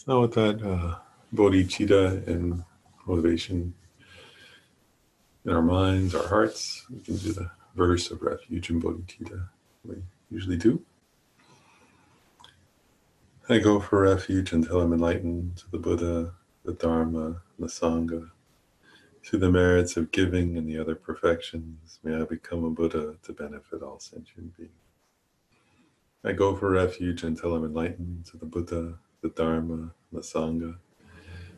So with that bodhicitta and motivation in our minds, our hearts, we can do the verse of refuge and bodhicitta we usually do. I go for refuge until I'm enlightened to the Buddha, the Dharma, the Sangha. Through the merits of giving and the other perfections, may I become a Buddha to benefit all sentient beings. I go for refuge until I'm enlightened to the Buddha, the Dharma, the Sangha.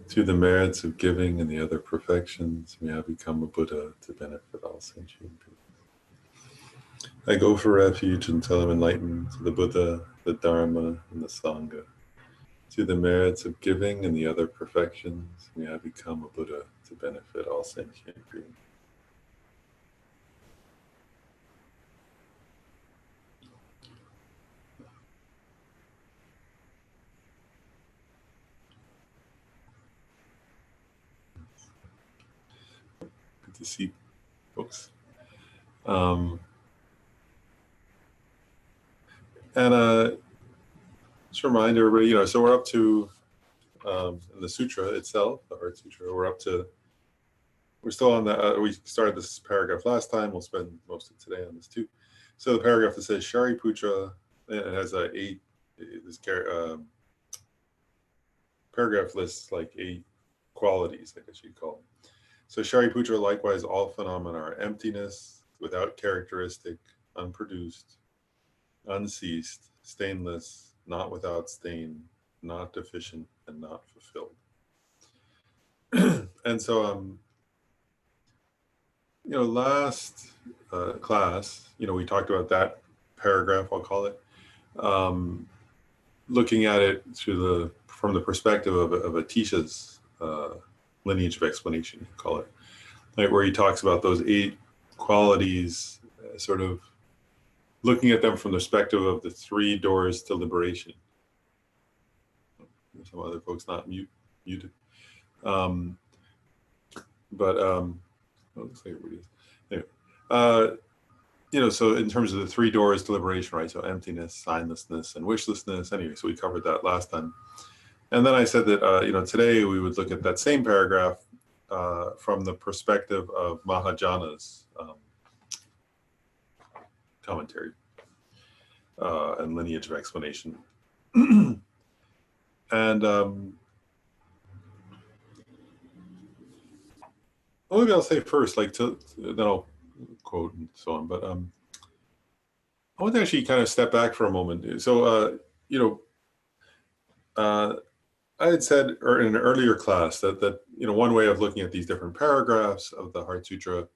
Through the merits of giving and the other perfections, may I become a Buddha to benefit all sentient beings. I go for refuge until I'm enlightened to the Buddha, the Dharma, and the Sangha. Through the merits of giving and the other perfections, may I become a Buddha to benefit all sentient beings. Good to see folks. Just remind everybody, so we're up to, in the Sutra itself, the Heart Sutra, we're still on the, we started this paragraph last time, we'll spend most of today on this too. So the paragraph that says, Shariputra, it has this paragraph lists like 8 qualities, I guess you'd call them. So Shariputra, likewise, all phenomena are emptiness, without characteristic, unproduced, unceased, stainless, not without stain, not deficient, and not fulfilled. And so, last class, we talked about that paragraph, I'll call it, looking at it from the perspective of Atisha's lineage of explanation, you call it, right, where he talks about those 8 qualities, sort of looking at them from the perspective of the 3 doors to liberation. Some other folks not muted. Looks like everybody is. Anyway, so in terms of the 3 doors to liberation, right? So emptiness, signlessness, and wishlessness. Anyway, so we covered that last time. And then I said that, today we would look at that same paragraph from the perspective of Mahayana's commentary and lineage of explanation. And maybe I'll say first, then I'll quote and so on. But I want to actually kind of step back for a moment. So, I had said in an earlier class that one way of looking at these different paragraphs of the Heart Sutra,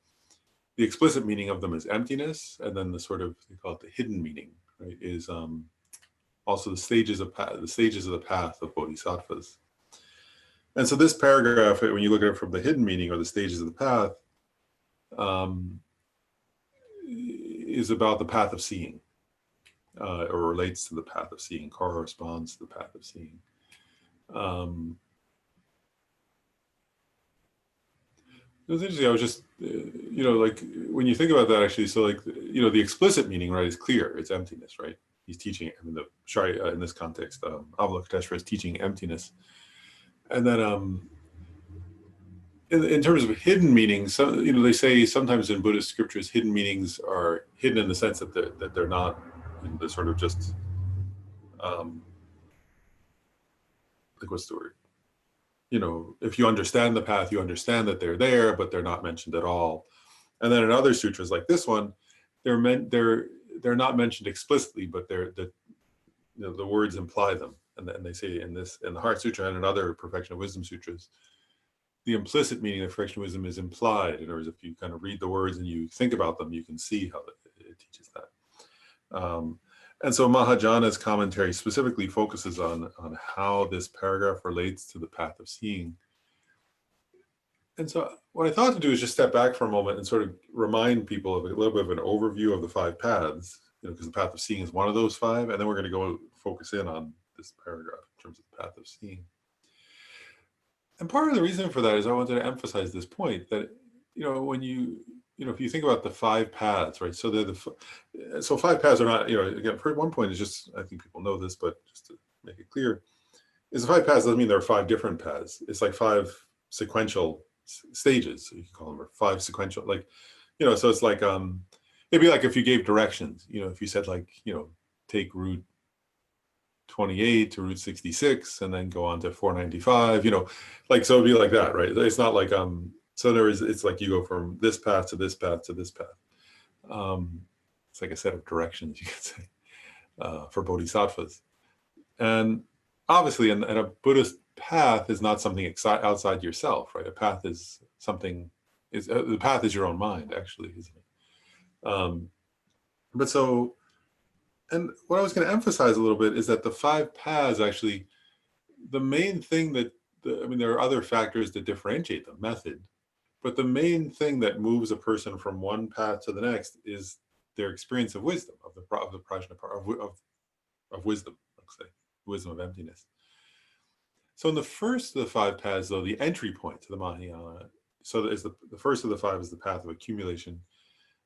the explicit meaning of them is emptiness, and then the sort of, they call it the hidden meaning, right, is also the stages of the path of bodhisattvas. And so this paragraph, when you look at it from the hidden meaning or the stages of the path, is about the path of seeing, or relates to the path of seeing, corresponds to the path of seeing. It was interesting. I was just, when you think about that, actually, so the explicit meaning, right, is clear. It's emptiness, right? He's teaching, in this context, Avalokiteshvara is teaching emptiness. And then, in terms of hidden meanings, they say sometimes in Buddhist scriptures, hidden meanings are hidden in the sense that they're not, they're sort of just, what's the word? If you understand the path, you understand that they're there, but they're not mentioned at all. And then in other sutras like this one, they're not mentioned explicitly, but the words imply them. And they say in the Heart Sutra and in other Perfection of Wisdom sutras, the implicit meaning of Perfection of Wisdom is implied. In other words, if you kind of read the words and you think about them, you can see how it teaches that. And so Mahayana's commentary specifically focuses on how this paragraph relates to the path of seeing. And so what I thought to do is just step back for a moment and sort of remind people of a little bit of an overview of the 5 paths, because the path of seeing is one of those 5, and then we're going to go focus in on this paragraph in terms of the path of seeing. And part of the reason for that is I wanted to emphasize this point that, when if you think about the 5 paths, right? So so 5 paths are not, again, one point is just, I think people know this, but just to make it clear, the 5 paths doesn't mean there are 5 different paths. It's like 5 sequential stages, you can call them, or 5 sequential, like, so it's like, it'd be like if you gave directions, if you said like, take Route 28 to Route 66 and then go on to 495, like, so it'd be like that, right? It's not like, so it's like you go from this path to this path to this path. It's like a set of directions, you could say, for bodhisattvas. And obviously, and a Buddhist path is not something outside yourself, right? A path is something, the path is your own mind, actually, isn't it? But so, and what I was going to emphasize a little bit is that the 5 paths, actually, the main thing that, there are other factors that differentiate the method, but the main thing that moves a person from one path to the next is their experience of wisdom, of the prajna, of wisdom, let's say, wisdom of emptiness. So in the first of the 5 paths, though, the entry point to the Mahayana, so the first of the 5 is the path of accumulation.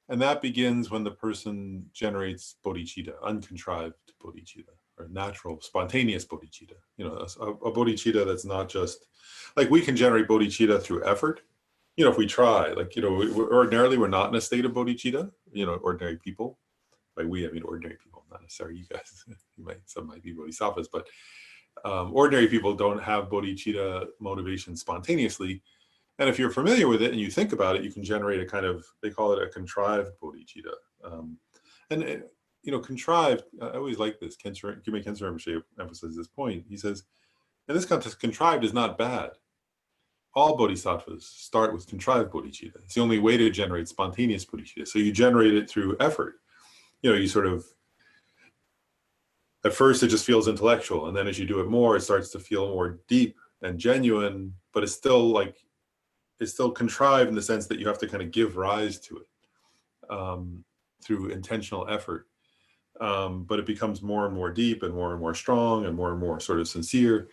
And that begins when the person generates bodhicitta, uncontrived bodhicitta, or natural, spontaneous bodhicitta. A bodhicitta that's not just, like, we can generate bodhicitta through effort. If we try, like, ordinarily we're not in a state of bodhicitta, ordinary people. By we, I mean ordinary people, not necessarily you guys. Some might be bodhisattvas, but ordinary people don't have bodhicitta motivation spontaneously. And if you're familiar with it and you think about it, you can generate a kind of, they call it a contrived bodhicitta. Contrived, I always like this. Kyme Khyentse Rinpoche emphasizes this point. He says, in this context, contrived is not bad. All bodhisattvas start with contrived bodhicitta. It's the only way to generate spontaneous bodhicitta. So you generate it through effort. You sort of, at first it just feels intellectual. And then as you do it more, it starts to feel more deep and genuine, but it's still contrived in the sense that you have to kind of give rise to it through intentional effort. But it becomes more and more deep and more strong and more sort of sincere.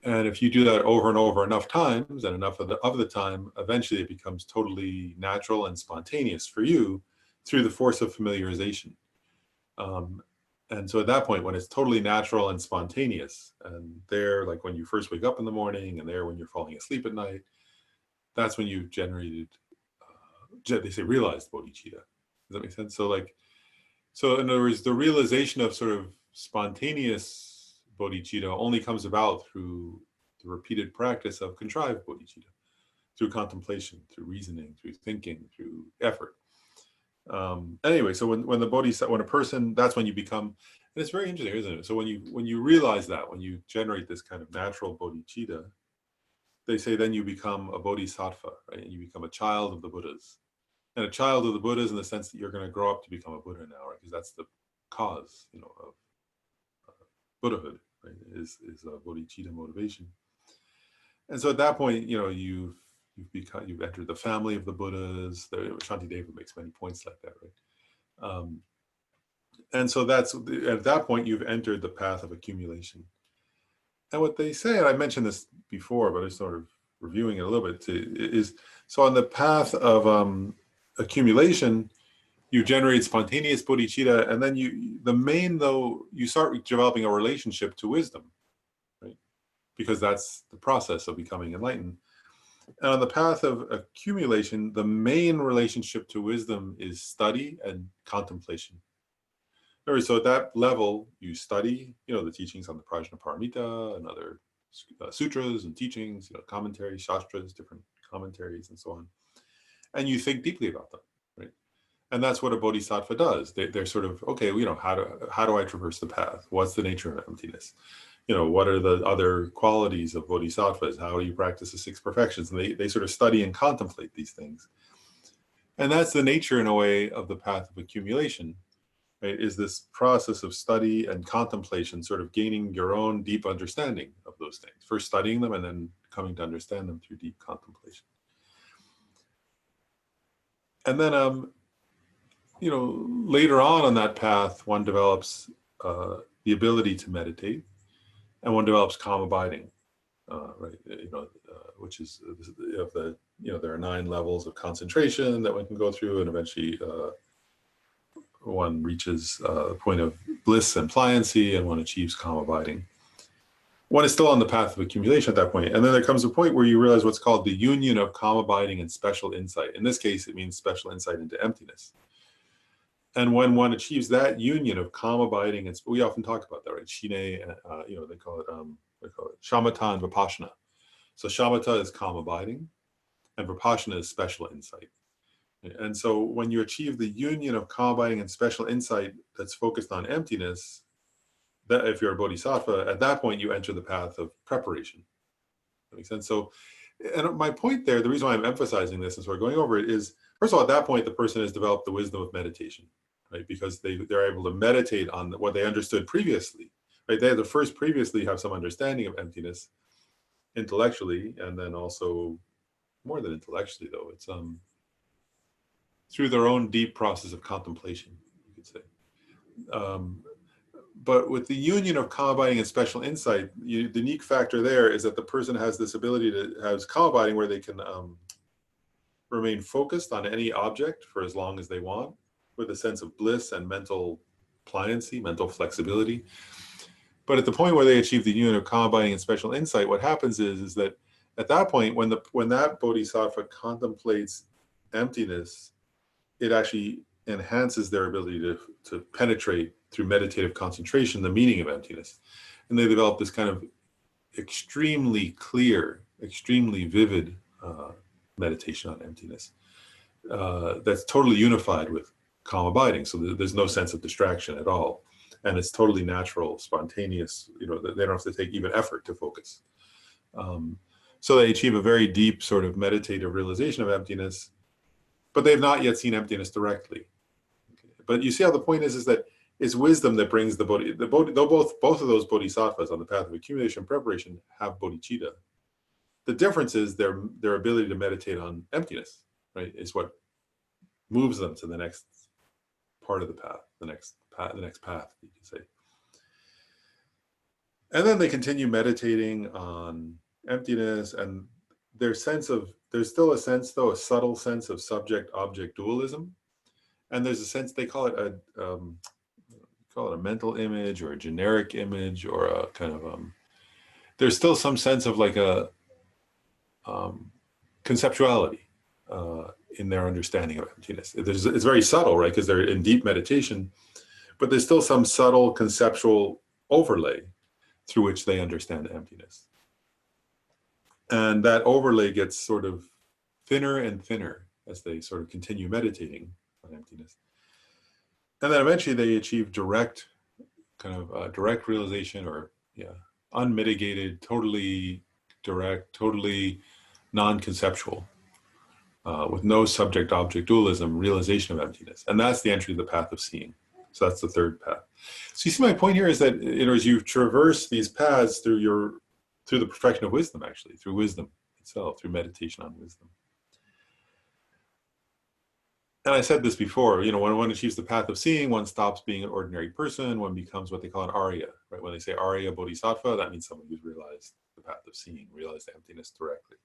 And if you do that over and over enough times and enough of the time, eventually it becomes totally natural and spontaneous for you through the force of familiarization. And so at that point, when it's totally natural and spontaneous, and there, like when you first wake up in the morning and there when you're falling asleep at night, that's when you've generated, they say, realized bodhicitta. Does that make sense? So in other words, the realization of sort of spontaneous bodhicitta only comes about through the repeated practice of contrived bodhicitta, through contemplation, through reasoning, through thinking, through effort. Anyway, so when a person, that's when you become, and it's very interesting, isn't it? So when you realize that, when you generate this kind of natural bodhicitta, they say then you become a bodhisattva, right? And you become a child of the Buddhas. And a child of the Buddhas in the sense that you're going to grow up to become a Buddha now, right? Because that's the cause, of Buddhahood, right? Is bodhicitta motivation. And so at that point, you've entered the family of the Buddhas. Shantideva makes many points like that, right? And so that's, at that point, you've entered the path of accumulation. And what they say, and I mentioned this before, but I'm sort of reviewing it a little bit too, is, so on the path of accumulation, you generate spontaneous bodhicitta, and then you start developing a relationship to wisdom, right? Because that's the process of becoming enlightened. And on the path of accumulation, the main relationship to wisdom is study and contemplation. So at that level, you study, the teachings on the Prajnaparamita and other sutras and teachings, commentaries, shastras, different commentaries, and so on. And you think deeply about them, right? And that's what a bodhisattva does. They're sort of, okay, how do I traverse the path? What's the nature of emptiness? What are the other qualities of bodhisattvas? How do you practice the 6 perfections? And they sort of study and contemplate these things. And that's the nature, in a way, of the path of accumulation, right? Is this process of study and contemplation, sort of gaining your own deep understanding of those things. First studying them and then coming to understand them through deep contemplation. And then, later on that path, one develops the ability to meditate, and one develops calm abiding, right? Which is there are 9 levels of concentration that one can go through, and eventually one reaches a point of bliss and pliancy, and one achieves calm abiding. one is still on the path of accumulation at that point. And then there comes a point where you realize what's called the union of calm abiding and special insight. In this case, it means special insight into emptiness. And when one achieves that union of calm abiding, and we often talk about that, right? Shine, they call it shamatha and vipassana. So shamatha is calm abiding, and vipassana is special insight. And so when you achieve the union of calm abiding and special insight that's focused on emptiness, that if you're a bodhisattva, at that point you enter the path of preparation. That makes sense? So, and my point there, the reason why I'm emphasizing this and sort of going over it is, first of all, at that point, the person has developed the wisdom of meditation, right? Because they're able to meditate on what they understood previously, right? They had to first previously have some understanding of emptiness intellectually, and then also more than intellectually, though. It's through their own deep process of contemplation, you could say. But with the union of calm abiding and special insight, the unique factor there is that the person has this ability to have calm abiding where they can remain focused on any object for as long as they want, with a sense of bliss and mental pliancy, mental flexibility. But at the point where they achieve the union of calm abiding and special insight, what happens is that at that point, when that bodhisattva contemplates emptiness, it actually enhances their ability to penetrate through meditative concentration the meaning of emptiness. And they develop this kind of extremely clear, extremely vivid meditation on emptiness that's totally unified with calm abiding. So there's no sense of distraction at all. And it's totally natural, spontaneous, they don't have to take even effort to focus. So they achieve a very deep sort of meditative realization of emptiness, but they've not yet seen emptiness directly. But you see how the point is that it's wisdom that brings the bodhi. Though both of those bodhisattvas on the path of accumulation and preparation have bodhicitta. The difference is their ability to meditate on emptiness, right, is what moves them to the next part of the path, the next path, you could say. And then they continue meditating on emptiness, and there's still a sense, though, a subtle sense of subject-object dualism. And there's a sense, they call it a mental image or a generic image or a kind of, there's still some sense of like a conceptuality in their understanding of emptiness. It's very subtle, right? Because they're in deep meditation, but there's still some subtle conceptual overlay through which they understand emptiness. And that overlay gets sort of thinner and thinner as they sort of continue meditating on emptiness. And then eventually they achieve direct realization, or unmitigated, totally direct, totally non-conceptual, with no subject-object dualism, realization of emptiness. And that's the entry to the path of seeing. So that's the third path. So you see, my point here is that as you traverse these paths through the perfection of wisdom, actually, through wisdom itself, through meditation on wisdom. And I said this before, when one achieves the path of seeing, one stops being an ordinary person, one becomes what they call an Arya, right? When they say Arya Bodhisattva, that means someone who's realized the path of seeing, realized emptiness directly.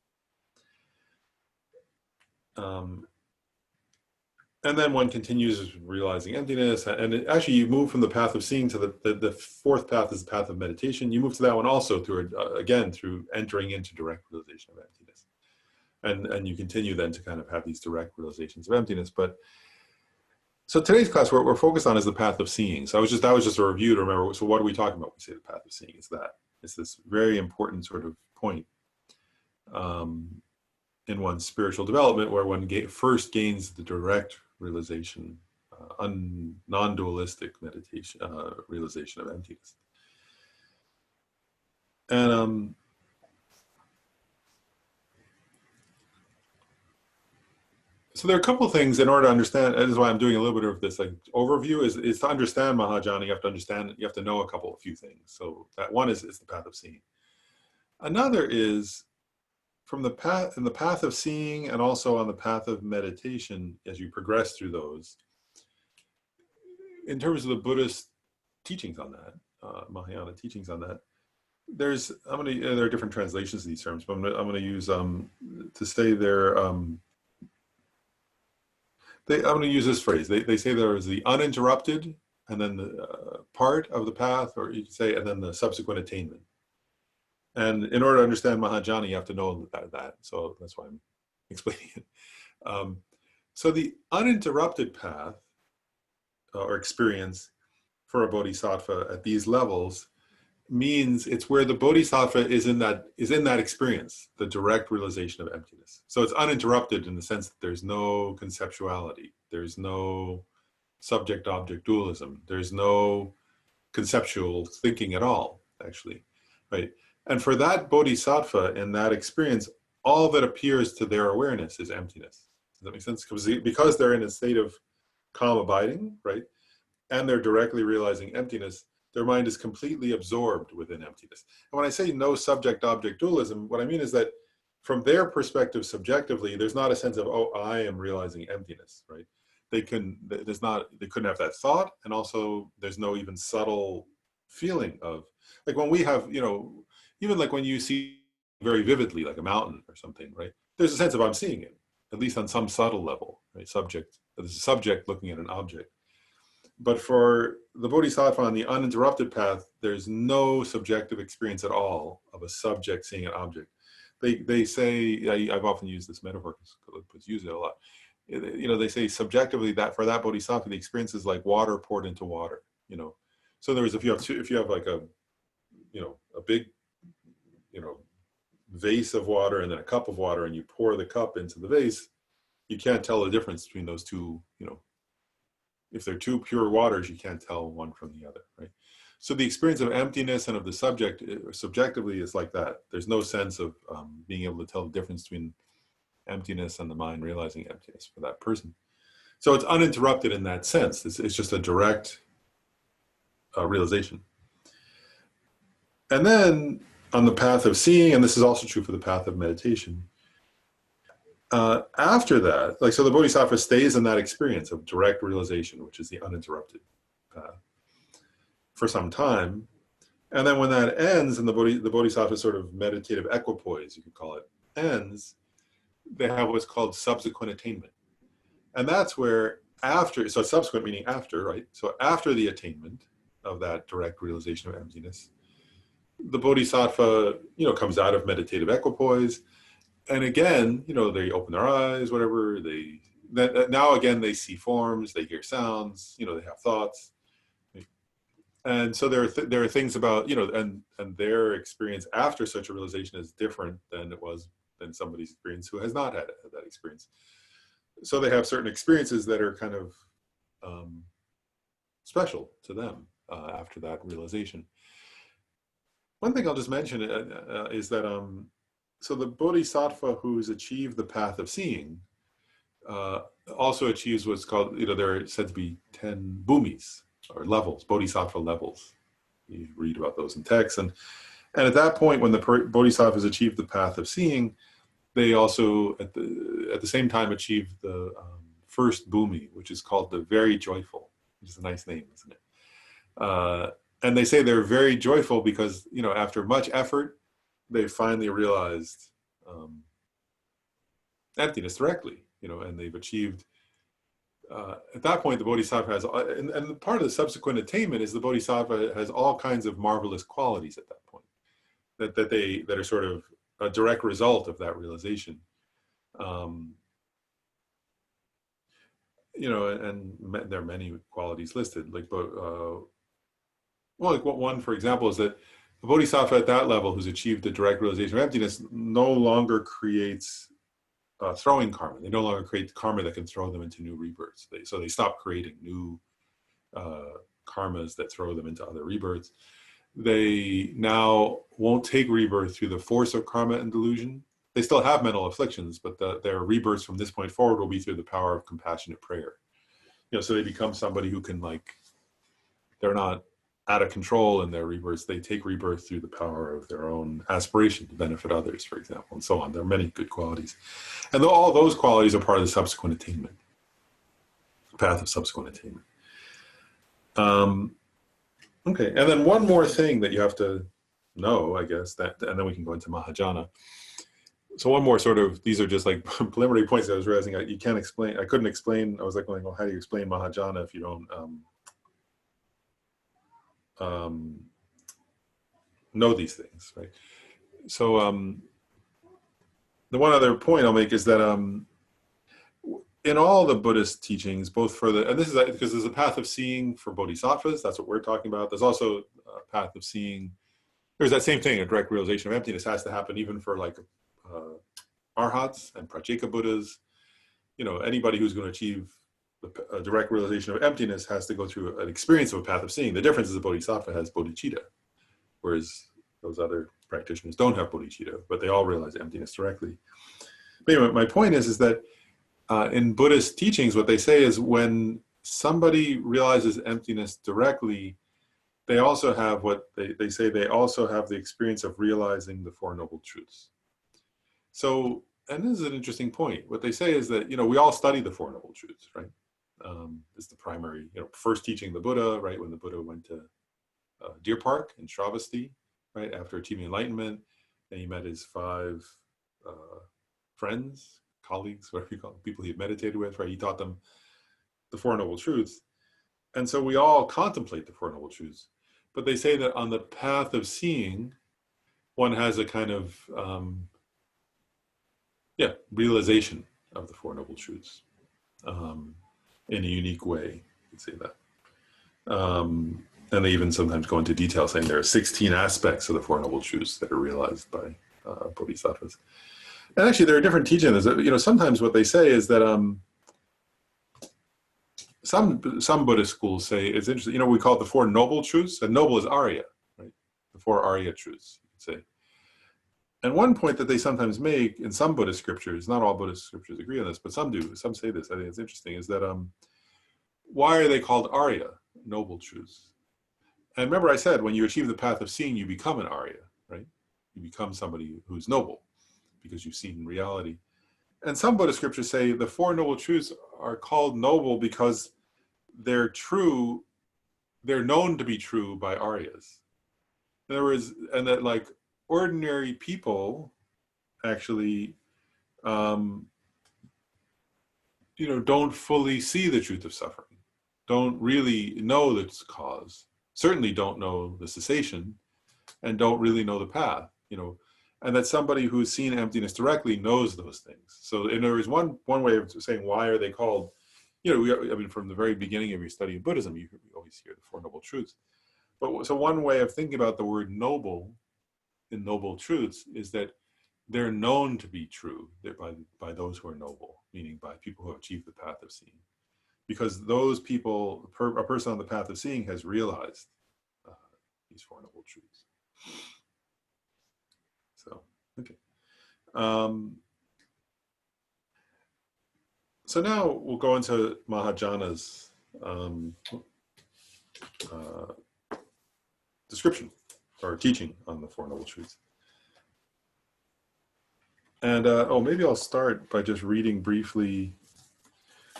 And then one continues realizing emptiness, and actually you move from the path of seeing to the fourth path is the path of meditation. You move to that one also through entering into direct realization of emptiness. And you continue then to kind of have these direct realizations of emptiness. But so today's class, what we're focused on is the path of seeing. So that was just a review to remember. So what are we talking about when we say the path of seeing? It's this very important sort of point in one's spiritual development, where one first gains the direct realization, non-dualistic meditation, realization of emptiness. And so there are a couple of things in order to understand. This is why I'm doing a little bit of this overview. Is to understand Mahajana, you have to know a few things. So that one is the path of seeing. Another is in the path of seeing, and also on the path of meditation, as you progress through those, in terms of the Buddhist teachings on that, Mahayana teachings on that, there are different translations of these terms, but I'm going to use to say there. I'm going to use this phrase. They say there is the uninterrupted, and then the part of the path, or you could say, and then the subsequent attainment. And in order to understand Mahajana, you have to know that. So that's why I'm explaining it. So the uninterrupted path or experience for a bodhisattva at these levels means it's where the bodhisattva is in that experience, the direct realization of emptiness. So it's uninterrupted in the sense that there's no conceptuality, there's no subject-object dualism, there's no conceptual thinking at all, actually, right? And for that bodhisattva in that experience, all that appears to their awareness is emptiness. Does that make sense? Because they're in a state of calm abiding, right? And they're directly realizing emptiness, their mind is completely absorbed within emptiness. And when I say no subject-object dualism, what I mean is that from their perspective subjectively, there's not a sense of, oh, I am realizing emptiness, right? They couldn't have that thought, and also there's no even subtle feeling of, like when we have, even like when you see very vividly, like a mountain or something, right? There's a sense of I'm seeing it, at least on some subtle level, right? There's a subject looking at an object. But for the bodhisattva on the uninterrupted path, there's no subjective experience at all of a subject seeing an object. They say, I've often used this metaphor because use it a lot. They say subjectively that for that bodhisattva, the experience is like water poured into water. So there is, if you have like a big, vase of water and then a cup of water, and you pour the cup into the vase, you can't tell the difference between those two. If they're two pure waters, you can't tell one from the other, right? So the experience of emptiness and of the subject subjectively is like that. There's no sense of being able to tell the difference between emptiness and the mind realizing emptiness for that person. So it's uninterrupted in that sense. It's just a direct realization. And then on the path of seeing, and this is also true for the path of meditation, after that, so the bodhisattva stays in that experience of direct realization, which is the uninterrupted path, for some time. And then when that ends, and the bodhisattva sort of meditative equipoise, you could call it, ends, they have what's called subsequent attainment. And that's where so subsequent meaning after, right? So after the attainment of that direct realization of emptiness, the bodhisattva, comes out of meditative equipoise. And again, they open their eyes, whatever, now again, they see forms, they hear sounds, they have thoughts. And so there are things about, and their experience after such a realization is different than somebody's experience who has not had that experience. So they have certain experiences that are kind of special to them after that realization. One thing I'll just mention is that so the bodhisattva who's achieved the path of seeing also achieves what's called, there are said to be 10 bhumis, or levels, bodhisattva levels. You read about those in texts. And at that point, when the bodhisattvas achieved the path of seeing, they also, at the same time, achieved the first bhumi, which is called the very joyful, which is a nice name, isn't it? And they say they're very joyful because, after much effort, they finally realized emptiness directly, and they've achieved, at that point, the bodhisattva has, and part of the subsequent attainment is the bodhisattva has all kinds of marvelous qualities at that point, that are sort of a direct result of that realization. And there are many qualities listed, one, for example, is that the bodhisattva at that level who's achieved the direct realization of emptiness no longer creates throwing karma. They no longer create karma that can throw them into new rebirths. So they stop creating new karmas that throw them into other rebirths. They now won't take rebirth through the force of karma and delusion. They still have mental afflictions, but their rebirths from this point forward will be through the power of compassionate prayer. So they become somebody who can, they're not out of control in their rebirths. They take rebirth through the power of their own aspiration to benefit others, for example, and so on. There are many good qualities. And all those qualities are part of the subsequent attainment, path of subsequent attainment. Okay, and then one more thing that you have to know, I guess, and then we can go into Mahajana. So one more these are just preliminary points that I was realizing I couldn't explain. I was going, well, how do you explain Mahajana if you don't know these things, right? So the one other point I'll make is that in all the Buddhist teachings, both for the, and this is because there's a path of seeing for bodhisattvas, that's what we're talking about. There's also a path of seeing, there's that same thing, a direct realization of emptiness has to happen even for like arhats and pratyeka Buddhas. You know, anybody who's going to achieve a direct realization of emptiness has to go through an experience of a path of seeing. The difference is a bodhisattva has bodhicitta, whereas those other practitioners don't have bodhicitta, but they all realize emptiness directly. But anyway, my point is that in Buddhist teachings, what they say is when somebody realizes emptiness directly, they also have what they say, they also have the experience of realizing the Four Noble Truths. So, and this is an interesting point. What they say is that, you know, we all study the Four Noble Truths, right? It's the primary, you know, first teaching the Buddha, right? When the Buddha went to Deer Park in Shravasti, right? After achieving enlightenment, and he met his 5 friends, colleagues, whatever you call them, people he had meditated with, right? He taught them the Four Noble Truths. And so we all contemplate the Four Noble Truths. But they say that on the path of seeing, one has a kind of, realization of the Four Noble Truths in a unique way, you'd say that. And they even sometimes go into detail saying there are 16 aspects of the Four Noble Truths that are realized by bodhisattvas. And actually, there are different teachings. You know, sometimes what they say is that some Buddhist schools say, it's interesting, you know, we call it the Four Noble Truths, and noble is Arya, right? The 4 Arya truths, you'd say. And one point that they sometimes make in some Buddhist scriptures, not all Buddhist scriptures agree on this, but some do, some say this, I think it's interesting, is that why are they called Arya, noble truths? And remember I said, when you achieve the path of seeing, you become an Arya, right? You become somebody who's noble because you've seen reality. And some Buddhist scriptures say the Four Noble Truths are called noble because they're true, they're known to be true by Aryas. In other words, and that like ordinary people actually, you know, don't fully see the truth of suffering, don't really know its cause, certainly don't know the cessation, and don't really know the path, you know, and that somebody who's seen emptiness directly knows those things. So in other words, one way of saying why are they called, you know, I mean, from the very beginning of your study of Buddhism, you always hear the Four Noble Truths. But so one way of thinking about the word noble in Noble Truths is that they're known to be true by those who are noble, meaning by people who have achieved the path of seeing. Because those people, a person on the path of seeing has realized these Four Noble Truths. So, okay. So now we'll go into Mahayana's description or teaching on the Four Noble Truths. And maybe I'll start by just reading briefly.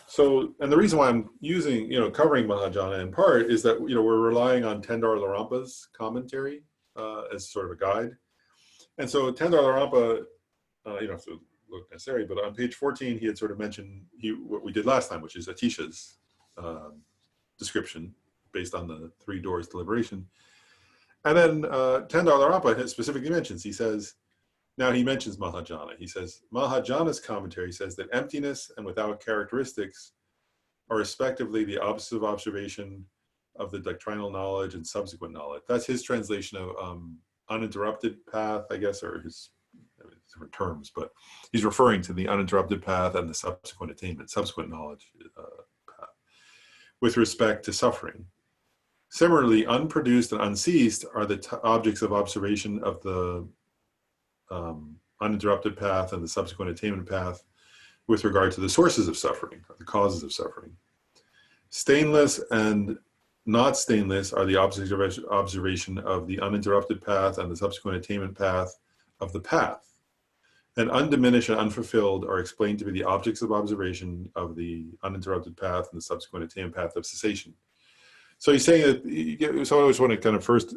So, and the reason why I'm using, you know, covering Mahayana in part is that, you know, we're relying on Tendar Larampa's commentary as sort of a guide. And so Tendar Larampa, you don't have to look necessary, but on page 14, he had sort of mentioned what we did last time, which is Atisha's description based on the 3 doors to liberation. And then Tendar Larampa specifically mentions, he says, now he mentions Mahayana. He says, Mahayana's commentary says that emptiness and without characteristics are respectively the opposite of observation of the doctrinal knowledge and subsequent knowledge. That's his translation of Uninterrupted Path, I guess, or his different terms, but he's referring to the Uninterrupted Path and the subsequent attainment, subsequent knowledge path, with respect to suffering. Similarly, unproduced and unceased are the objects of observation of the uninterrupted path and the subsequent attainment path with regard to the sources of suffering, or the causes of suffering. Stainless and not stainless are the objects of observation of the uninterrupted path and the subsequent attainment path of the path. And undiminished and unfulfilled are explained to be the objects of observation of the uninterrupted path and the subsequent attainment path of cessation. So he's saying that, so I always want to kind of first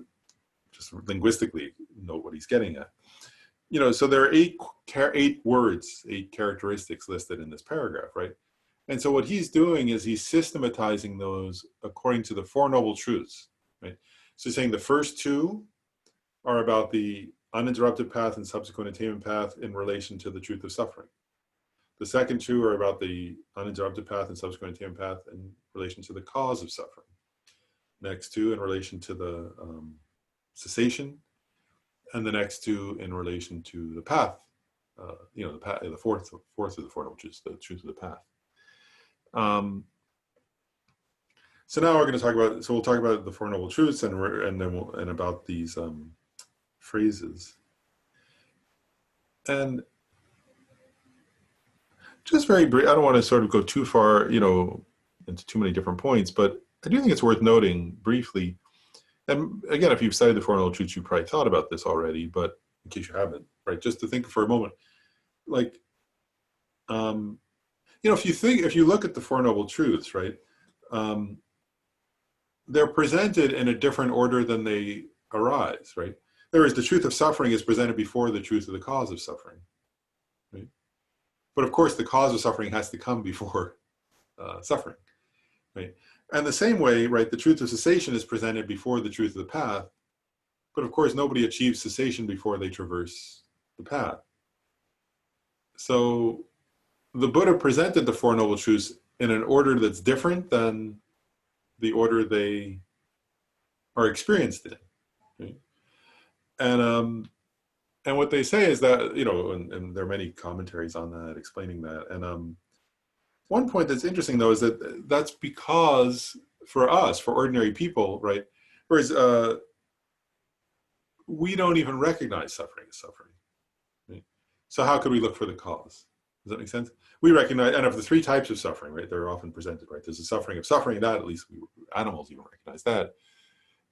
just linguistically note what he's getting at. You know, so there are 8 words, 8 characteristics listed in this paragraph, right? And so what he's doing is he's systematizing those according to the Four Noble Truths, right? So he's saying the first 2 are about the uninterrupted path and subsequent attainment path in relation to the truth of suffering. The second two are about the uninterrupted path and subsequent attainment path in relation to the cause of suffering. Next two in relation to the cessation, and the next two in relation to the path. The path, the fourth of the Four Noble Truths, the truth of the path. So now we're going to talk about. So we'll talk about the Four Noble Truths, and about these phrases. And just very brief. I don't want to sort of go too far, into too many different points, but I do think it's worth noting briefly. And again, if you've studied the Four Noble Truths, you probably thought about this already, but in case you haven't, right, just to think for a moment, like, if you look at the Four Noble Truths, right, they're presented in a different order than they arise, right? Whereas the truth of suffering is presented before the truth of the cause of suffering, right? But of course, the cause of suffering has to come before suffering, right? And the same way, right, the truth of cessation is presented before the truth of the path, but of course, nobody achieves cessation before they traverse the path. So the Buddha presented the Four Noble Truths in an order that's different than the order they are experienced in, right? And what they say is that, and there are many commentaries on that explaining that. And one point that's interesting, though, is that that's because for us, for ordinary people, right, whereas we don't even recognize suffering as suffering, right? So how could we look for the cause? Does that make sense? We recognize, and of the three types of suffering, right, they're often presented, right? There's a suffering of suffering, that at least animals even recognize that.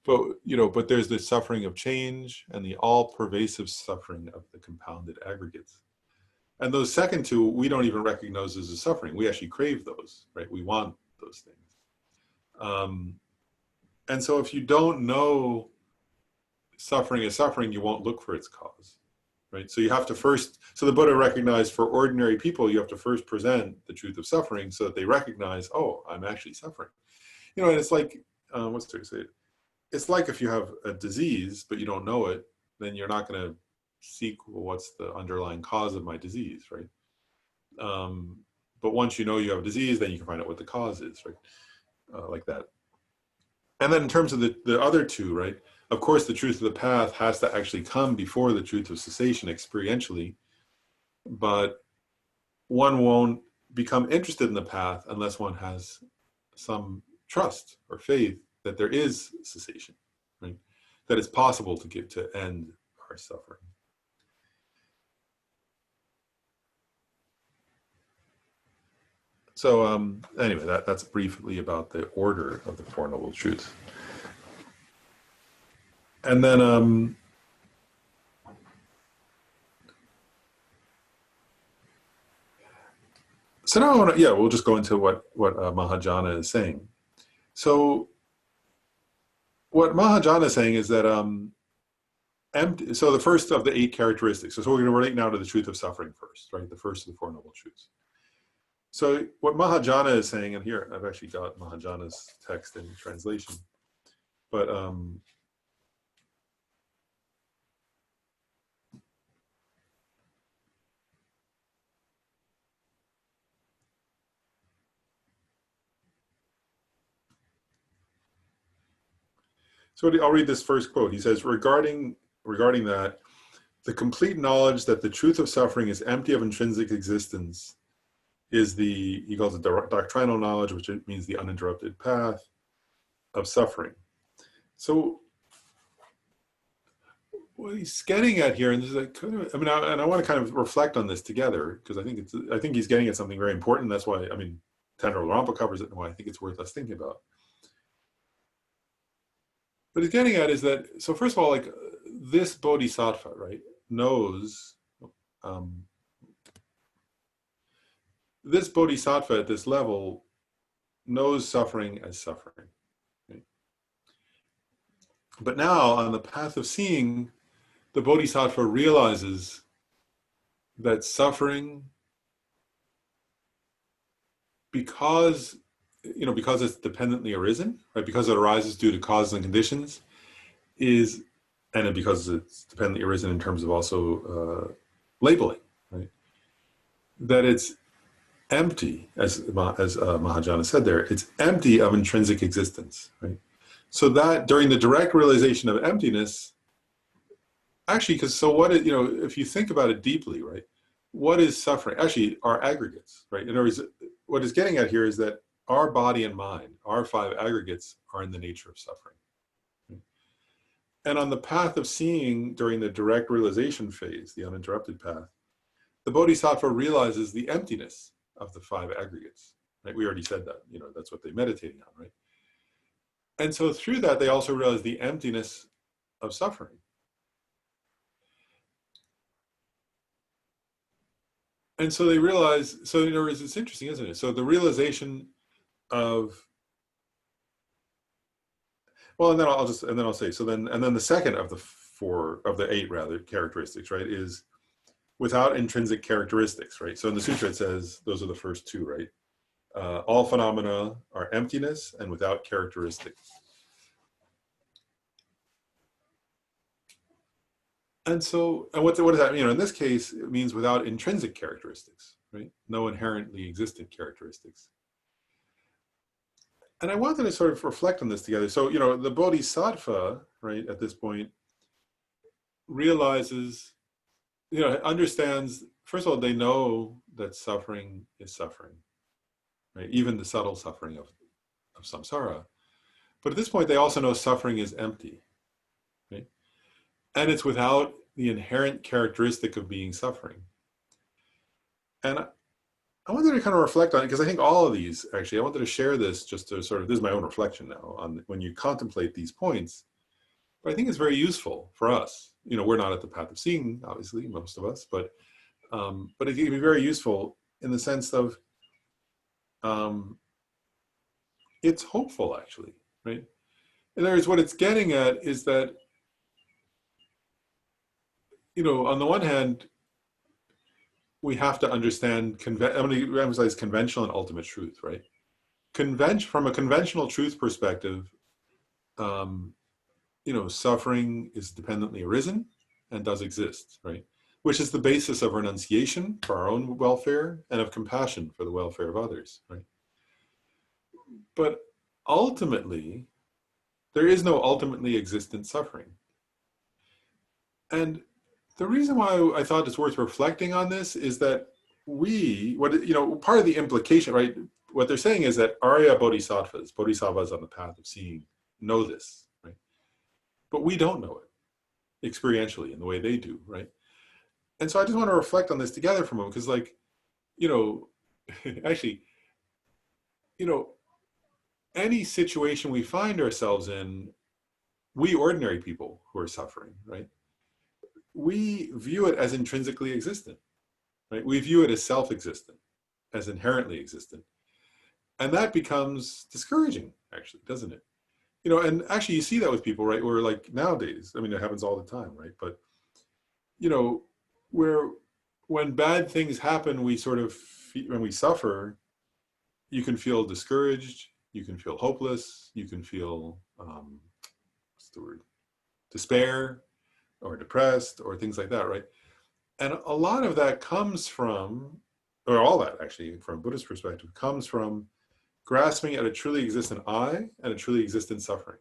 But there's the suffering of change and the all-pervasive suffering of the compounded aggregates. And those second two, we don't even recognize as a suffering. We actually crave those, right? We want those things. And so if you don't know suffering as suffering, you won't look for its cause, right? So you have to first, so the Buddha recognized for ordinary people, you have to first present the truth of suffering so that they recognize, oh, I'm actually suffering. And it's like, what's to say? It's like if you have a disease, but you don't know it, then you're not going to seek, well, what's the underlying cause of my disease, right? But once you know you have a disease, then you can find out what the cause is, right? Like that. And then in terms of the other two, right? Of course, the truth of the path has to actually come before the truth of cessation experientially, but one won't become interested in the path unless one has some trust or faith that there is cessation, right? That it's possible to end our suffering. So anyway, that's briefly about the order of the Four Noble Truths. And then so now we'll just go into what Mahajana is saying. So what Mahajana is saying is that so the first of the 8 characteristics. So we're going to relate now to the truth of suffering first, right? The first of the Four Noble Truths. So what Mahajana is saying, and here I've actually got Mahajana's text in translation, but so I'll read this first quote. He says, regarding that, the complete knowledge that the truth of suffering is empty of intrinsic existence is he calls it doctrinal knowledge, which means the uninterrupted path of suffering. So what he's getting at here, and this is and I want to kind of reflect on this together, because I think he's getting at something very important. That's why, Tenro Rampa covers it, and why I think it's worth us thinking about. What he's getting at is that, so first of all, like this Bodhisattva, right, knows, this Bodhisattva at this level knows suffering as suffering. Right? But now on the path of seeing, the Bodhisattva realizes that suffering, because it's dependently arisen, right? Because it arises due to causes and conditions, is and because it's dependently arisen in terms of also labeling, right? That it's empty, as Mahajana said there, it's empty of intrinsic existence, right? So that during the direct realization of emptiness, actually, because so what is, if you think about it deeply, right? What is suffering? Actually, are aggregates, right? In other words, what it's getting at here is that our body and mind, our five aggregates, are in the nature of suffering. Right? And on the path of seeing during the direct realization phase, the uninterrupted path, the Bodhisattva realizes the emptiness of the five aggregates. Right? We already said that, that's what they're meditating on, right? And so through that, they also realize the emptiness of suffering. And so they realize, so in other words, it's interesting, isn't it? So the realization of, well, and then I'll say, so then, and then the second of the eight rather characteristics, right, is without intrinsic characteristics, right? So in the sutra it says, those are the first two, right? All phenomena are emptiness and without characteristics. And so, and what does that mean? In this case, it means without intrinsic characteristics, right? No inherently existent characteristics. And I wanted to sort of reflect on this together. So, the Bodhisattva, right, at this point, realizes, understands, first of all, they know that suffering is suffering, right? Even the subtle suffering of samsara. But at this point, they also know suffering is empty, right? And it's without the inherent characteristic of being suffering. And I wanted to kind of reflect on it because I think all of these, actually, I wanted to share this just to sort of, this is my own reflection now on when you contemplate these points. But I think it's very useful for us. We're not at the path of seeing, obviously, most of us, but it can be very useful in the sense of it's hopeful, actually, right? In other words, what it's getting at is that, on the one hand, we have to understand, I'm going to emphasize conventional and ultimate truth, right? From a conventional truth perspective, suffering is dependently arisen and does exist, right? Which is the basis of renunciation for our own welfare and of compassion for the welfare of others, right? But ultimately, there is no ultimately existent suffering. And the reason why I thought it's worth reflecting on this is that part of the implication, right? What they're saying is that Arya bodhisattvas on the path of seeing, know this, right? But we don't know it experientially in the way they do, right? And so I just want to reflect on this together for a moment, because actually, any situation we find ourselves in, we ordinary people who are suffering, right? We view it as intrinsically existent, right? We view it as self-existent, as inherently existent. And that becomes discouraging, actually, doesn't it? And actually you see that with people, right? Where like nowadays, I mean, it happens all the time, right? But, where when bad things happen, we sort of, when we suffer, you can feel discouraged, you can feel hopeless, you can feel, what's the word? Despair, or depressed, or things like that, right? And a lot of that comes from, or all that actually, from a Buddhist perspective, comes from grasping at a truly existent I and a truly existent suffering,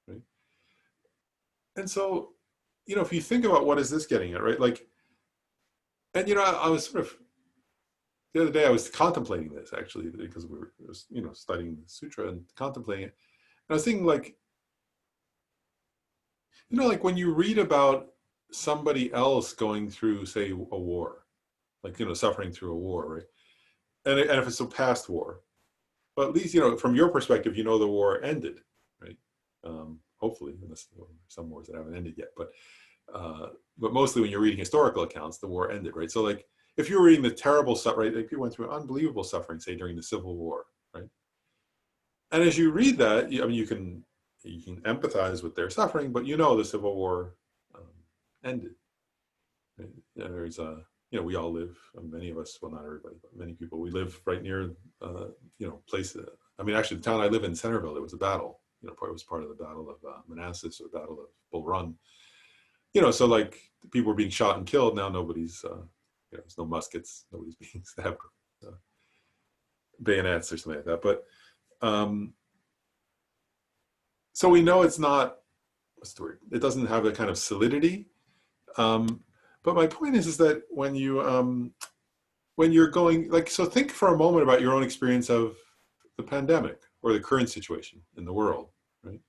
right? And so, if you think about what is this getting at, right? Like, and I was sort of, the other day I was contemplating this actually, because we were, studying the sutra and contemplating it. And I was thinking like, like when you read about somebody else going through, say, a war, like, suffering through a war, right? And if it's a past war, but at least, from your perspective, the war ended, right? Hopefully, unless some wars that haven't ended yet, but mostly when you're reading historical accounts, the war ended, right? So like, if you're reading the terrible stuff, right? Like people went through unbelievable suffering, say during the Civil War, right? And as you read that, you can empathize with their suffering, but the Civil War ended. Right? There's we all live, many of us, well, not everybody, but many people, we live right near, places. I mean, actually, the town I live in, Centerville, there was a battle. It was part of the Battle of Manassas or Battle of Bull Run. So like people were being shot and killed. Now nobody's, there's no muskets, nobody's being stabbed, bayonets or something like that. But so we know it's not, what's the word? It doesn't have a kind of solidity. But my point is that when you're going, like, so think for a moment about your own experience of the pandemic or the current situation in the world, right?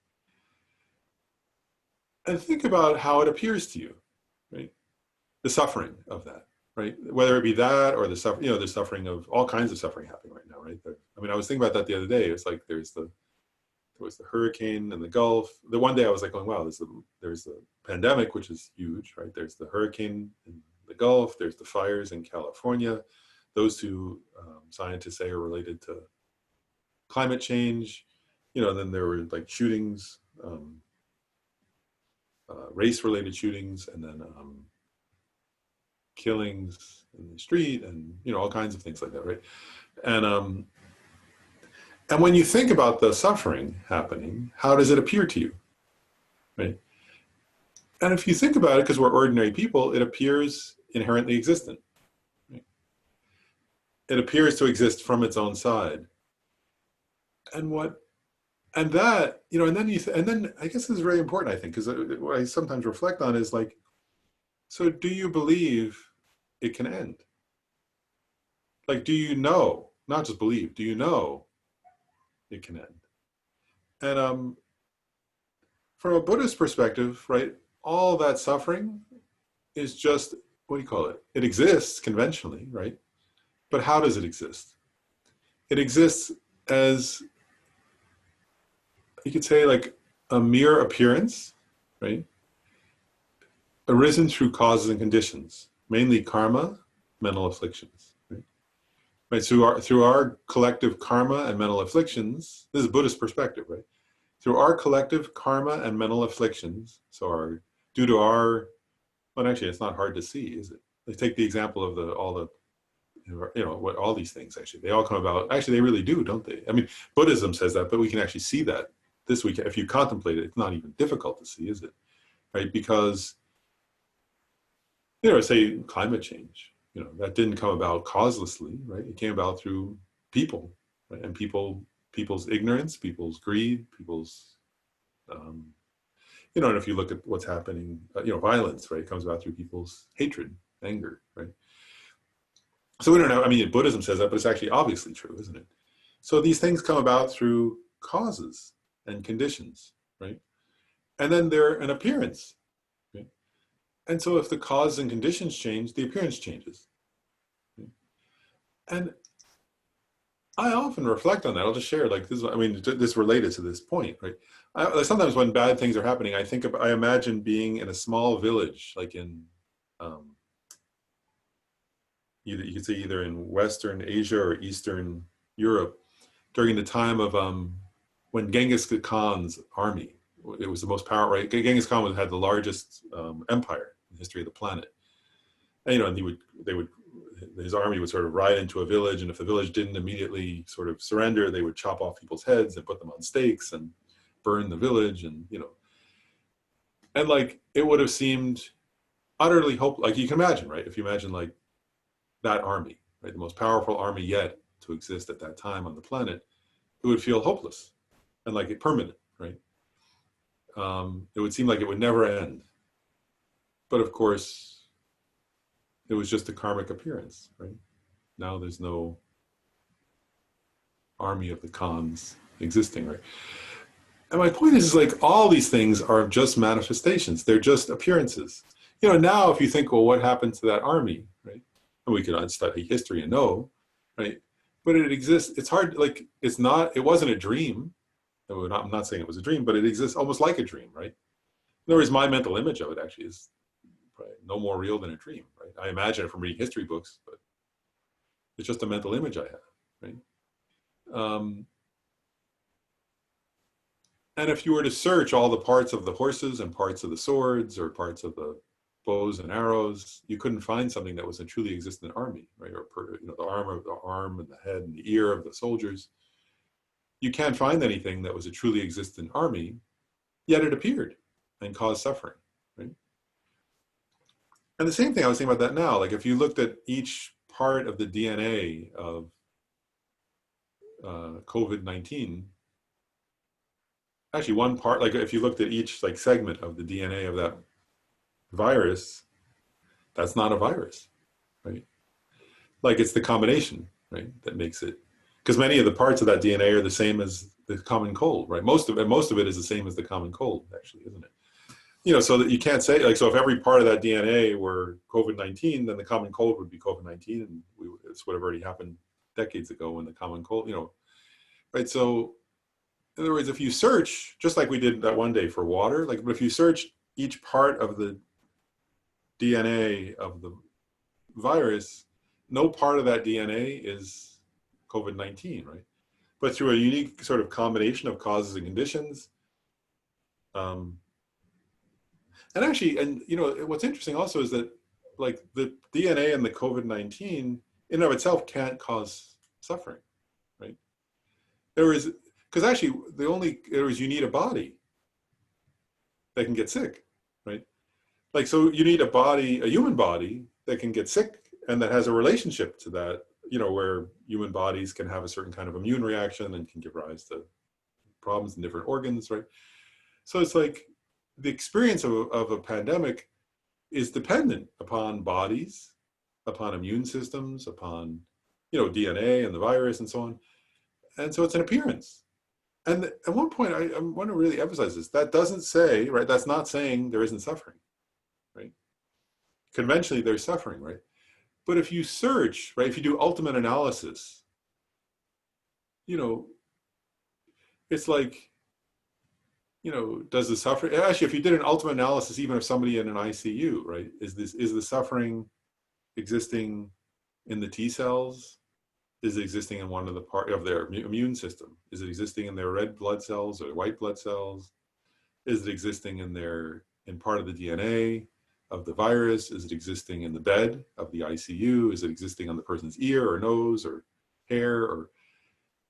And think about how it appears to you, right? The suffering of that, right? Whether it be that or the suffering of all kinds of suffering happening right now, right? I mean, I was thinking about that the other day. It's like there was the hurricane in the Gulf. The one day I was like going, wow, there's the pandemic, which is huge, right? There's the hurricane in the Gulf. There's the fires in California. Those two scientists say are related to climate change. Then there were like shootings, race-related shootings, and then killings in the street, and all kinds of things like that, right? And when you think about the suffering happening, how does it appear to you, right? And if you think about it, because we're ordinary people, it appears inherently existent. Right? It appears to exist from its own side. And that, and then I guess this is very important, I think, because what I sometimes reflect on is like, so do you believe it can end? Like, do you know, not just believe, do you know it can end? And from a Buddhist perspective, right, all that suffering is just, what do you call it? It exists conventionally, right? But how does it exist? It exists as, you could say, like a mere appearance, right? Arisen through causes and conditions, mainly karma, mental afflictions. Right, through our collective karma and mental afflictions, this is a Buddhist perspective, right? Through our collective karma and mental afflictions, well, actually, it's not hard to see, is it? Let's take the example of all these things, actually. They all come about, actually, they really do, don't they? I mean, Buddhism says that, but we can actually see that this week. If you contemplate it, it's not even difficult to see, is it? Right, because, say climate change, that didn't come about causelessly, right? It came about through people, right? And people's ignorance, people's greed, people's, and if you look at what's happening, violence, right? It comes about through people's hatred, anger, right? So we don't know, I mean, Buddhism says that, but it's actually obviously true, isn't it? So these things come about through causes and conditions, right? And then they're an appearance. And so if the cause and conditions change, the appearance changes. And I often reflect on that. I'll just share, like, this related to this point, right? Sometimes when bad things are happening, I imagine being in a small village, like in, you could say either in Western Asia or Eastern Europe, during the time of when Genghis Khan's army, it was the most powerful, right? Genghis Khan had the largest empire in the history of the planet. And, and his army would sort of ride into a village, and if the village didn't immediately sort of surrender, they would chop off people's heads and put them on stakes and burn the village, and and like it would have seemed utterly hopeless. Like you can imagine, right? If you imagine like that army, right, the most powerful army yet to exist at that time on the planet, it would feel hopeless and like permanent, right? It would seem like it would never end. But of course, it was just a karmic appearance, right? Now there's no army of the Khans existing, right? And my point is like all these things are just manifestations. They're just appearances. Now if you think, well, what happened to that army, right? And we could study history and know, right? But it exists. It's hard, like it wasn't a dream. I'm not saying it was a dream, but it exists almost like a dream, right? In other words, my mental image of it actually is probably no more real than a dream, right? I imagine it from reading history books, but it's just a mental image I have, right? And if you were to search all the parts of the horses and parts of the swords or parts of the bows and arrows, you couldn't find something that was a truly existent army, right? Or the arm and the head and the ear of the soldiers. You can't find anything that was a truly existent army, yet it appeared and caused suffering, right? And the same thing, I was thinking about that now. Like if you looked at each part of the DNA of COVID-19, actually one part, like if you looked at each like segment of the DNA of that virus, that's not a virus, right? Like it's the combination, right, that makes it. Because many of the parts of that DNA are the same as the common cold, right? Most of it is the same as the common cold, actually, isn't it? You know, so that you can't say, like, so if every part of that DNA were COVID-19, then the common cold would be COVID-19, and this would have already happened decades ago when the common cold, you know, right? So in other words, if you search, just like we did that one day for water, like, but if you search each part of the DNA of the virus, no part of that DNA is COVID-19, right? But through a unique sort of combination of causes and conditions, and actually, and you know, what's interesting also is that like the DNA and the COVID-19 in and of itself can't cause suffering, right? There is, because actually you need a body that can get sick, right? Like, so you need a human body that can get sick and that has a relationship to that, you know, where human bodies can have a certain kind of immune reaction and can give rise to problems in different organs, right? So it's like the experience of a pandemic is dependent upon bodies, upon immune systems, upon, you know, DNA and the virus and so on. And so it's an appearance. And at one point, I want to really emphasize this. That doesn't say, right, that's not saying there isn't suffering, right? Conventionally, there's suffering, right? But if you search, right, if you do ultimate analysis, you know, it's like, you know, does the suffering, actually, if you did an ultimate analysis, even of somebody in an ICU, right, is the suffering existing in the T cells? Is it existing in one of the part of their immune system? Is it existing in their red blood cells or white blood cells? Is it existing in part of the DNA of the virus? Is it existing in the bed of the ICU? Is it existing on the person's ear or nose or hair or,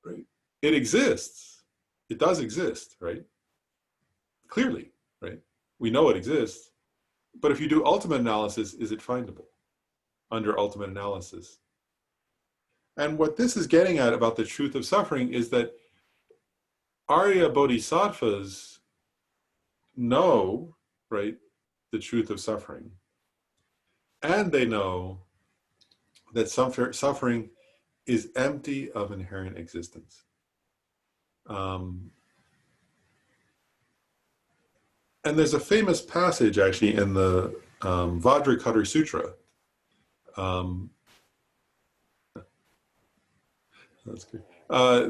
right? It exists. It does exist, right? Clearly, right? We know it exists. But if you do ultimate analysis, is it findable under ultimate analysis? And what this is getting at about the truth of suffering is that Arya Bodhisattvas know, right, the truth of suffering. And they know that suffering is empty of inherent existence. And there's a famous passage actually in the Vajrakuta Sutra. That's good.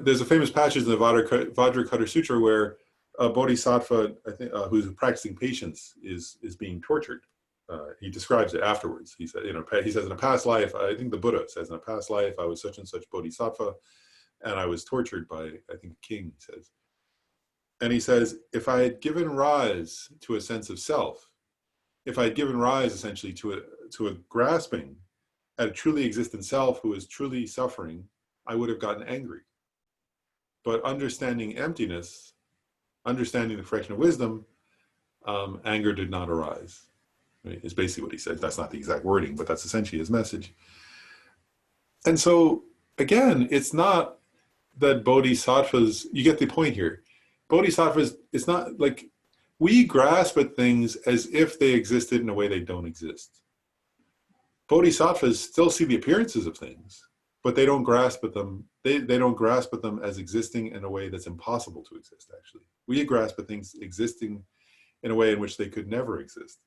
There's a famous passage in the Vajrakuta Sutra where a bodhisattva, I think, who's practicing patience, is being tortured. He describes it afterwards. He said, you know, he says, in a past life, I think the Buddha says, in a past life, I was such and such bodhisattva, and I was tortured by, I think, a king, he says. And he says, if I had given rise to a sense of self, if I had given rise essentially to a grasping at a truly existent self who is truly suffering, I would have gotten angry. But understanding emptiness, understanding the perfection of wisdom, anger did not arise. Right? Is basically what he said. That's not the exact wording, but that's essentially his message. And so, again, it's not that bodhisattvas, you get the point here. Bodhisattvas, it's not like we grasp at things as if they existed in a way they don't exist. Bodhisattvas still see the appearances of things, but they don't grasp at them. They don't grasp at them as existing in a way that's impossible to exist, actually. We grasp at things existing in a way in which they could never exist,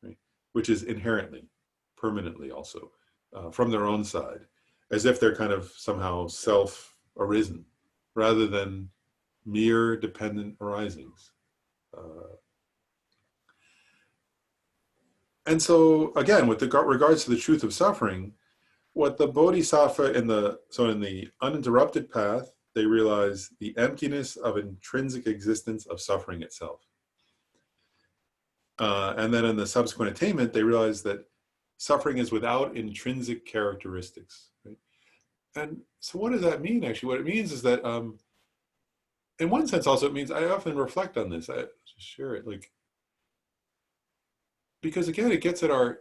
right? Which is inherently, permanently also, from their own side, as if they're kind of somehow self-arisen, rather than mere dependent arisings. And so, again, with regards to the truth of suffering, what the bodhisattva in the uninterrupted path, they realize the emptiness of intrinsic existence of suffering itself. And then in the subsequent attainment, they realize that suffering is without intrinsic characteristics. Right? And so what does that mean, actually? What it means is that, in one sense also, it means, I often reflect on this, I just share it, like, because again, it gets at our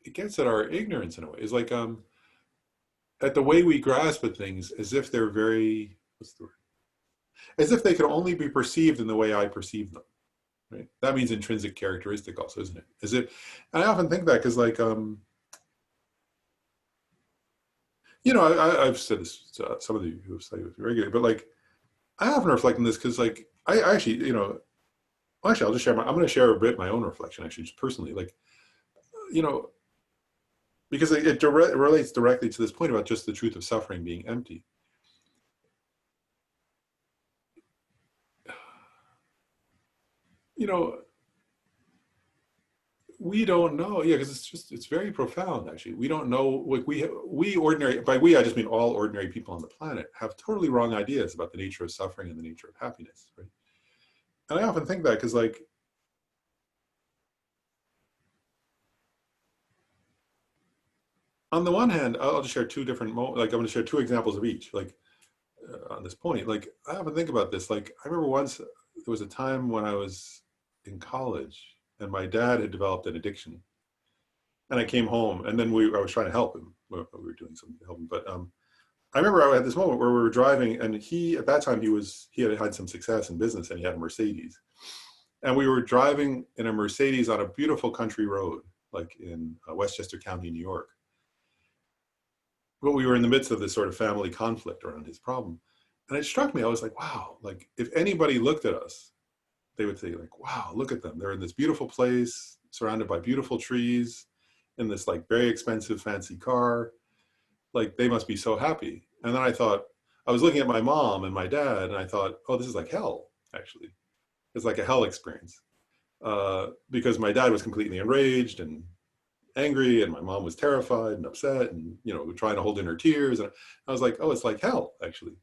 ignorance in a way. It's like at the way we grasp at things as if they're very, what's the word? As if they can only be perceived in the way I perceive them. Right? That means intrinsic characteristic also, isn't it? As if, and I often think that because like, you know, I've said this to some of you who have studied with me regularly, but like, I often reflect on this because like, I actually, you know, actually I'll just share I'm going to share a bit my own reflection actually, just personally, like, you know, because it relates directly to this point about just the truth of suffering being empty. You know, we don't know, yeah, because it's very profound actually. We don't know, like we ordinary, by we I just mean all ordinary people on the planet, have totally wrong ideas about the nature of suffering and the nature of happiness, right? And I often think that because like, on the one hand, I'll just share two different, like I'm going to share two examples of each, like on this point. Like I often think about this, like I remember once there was a time when I was in college and my dad had developed an addiction. And I came home and then I was trying to help him. We were doing something to help him. But I remember I had this moment where we were driving and at that time he had had some success in business and he had a Mercedes. And we were driving in a Mercedes on a beautiful country road, like in Westchester County, New York. But we were in the midst of this sort of family conflict around his problem. And it struck me, I was like, wow, like if anybody looked at us, they would say like, wow, look at them. They're in this beautiful place, surrounded by beautiful trees, in this like very expensive, fancy car. Like they must be so happy. And then I thought, I was looking at my mom and my dad and I thought, oh, this is like hell, actually. It's like a hell experience. Because my dad was completely enraged and angry and my mom was terrified and upset and, you know, trying to hold in her tears. And I was like, oh, it's like hell, actually.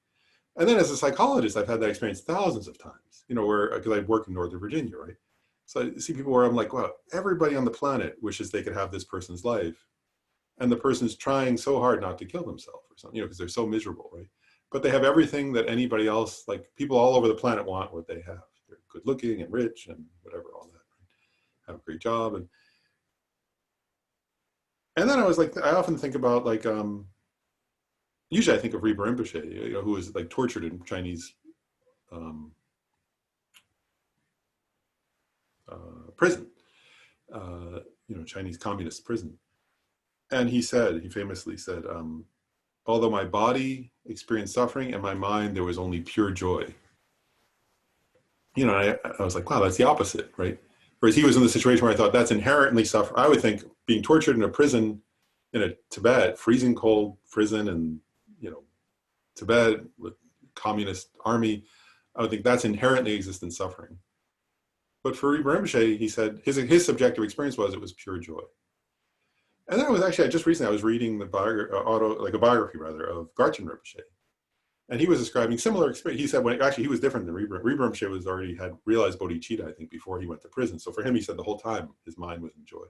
And then as a psychologist, I've had that experience thousands of times, you know, where, because I work in Northern Virginia, right? So I see people where I'm like, wow, everybody on the planet wishes they could have this person's life. And the person's trying so hard not to kill themselves or something, you know, because they're so miserable, right? But they have everything that anybody else, like people all over the planet want what they have. They're good looking and rich and whatever, all that, right? Have a great job. And then I was like, I often think about like, usually I think of Rinpoche Rinpoche, you know, who was like tortured in Chinese prison, you know, Chinese communist prison. And he famously said, although my body experienced suffering and my mind, there was only pure joy. You know, I was like, wow, that's the opposite, right? Whereas he was in the situation where I thought that's inherently suffering. I would think being tortured in a prison in a Tibet, freezing cold prison and, you know, Tibet with communist army, I would think that's inherently existent suffering. But for Rinpoche, he said his subjective experience was it was pure joy. And then just recently I was reading the biography of Garchen Rinpoche. And he was describing similar experience. He said he was different than Rinpoche. Rinpoche had realized bodhicitta, I think, before he went to prison. So for him, he said the whole time his mind was in joy.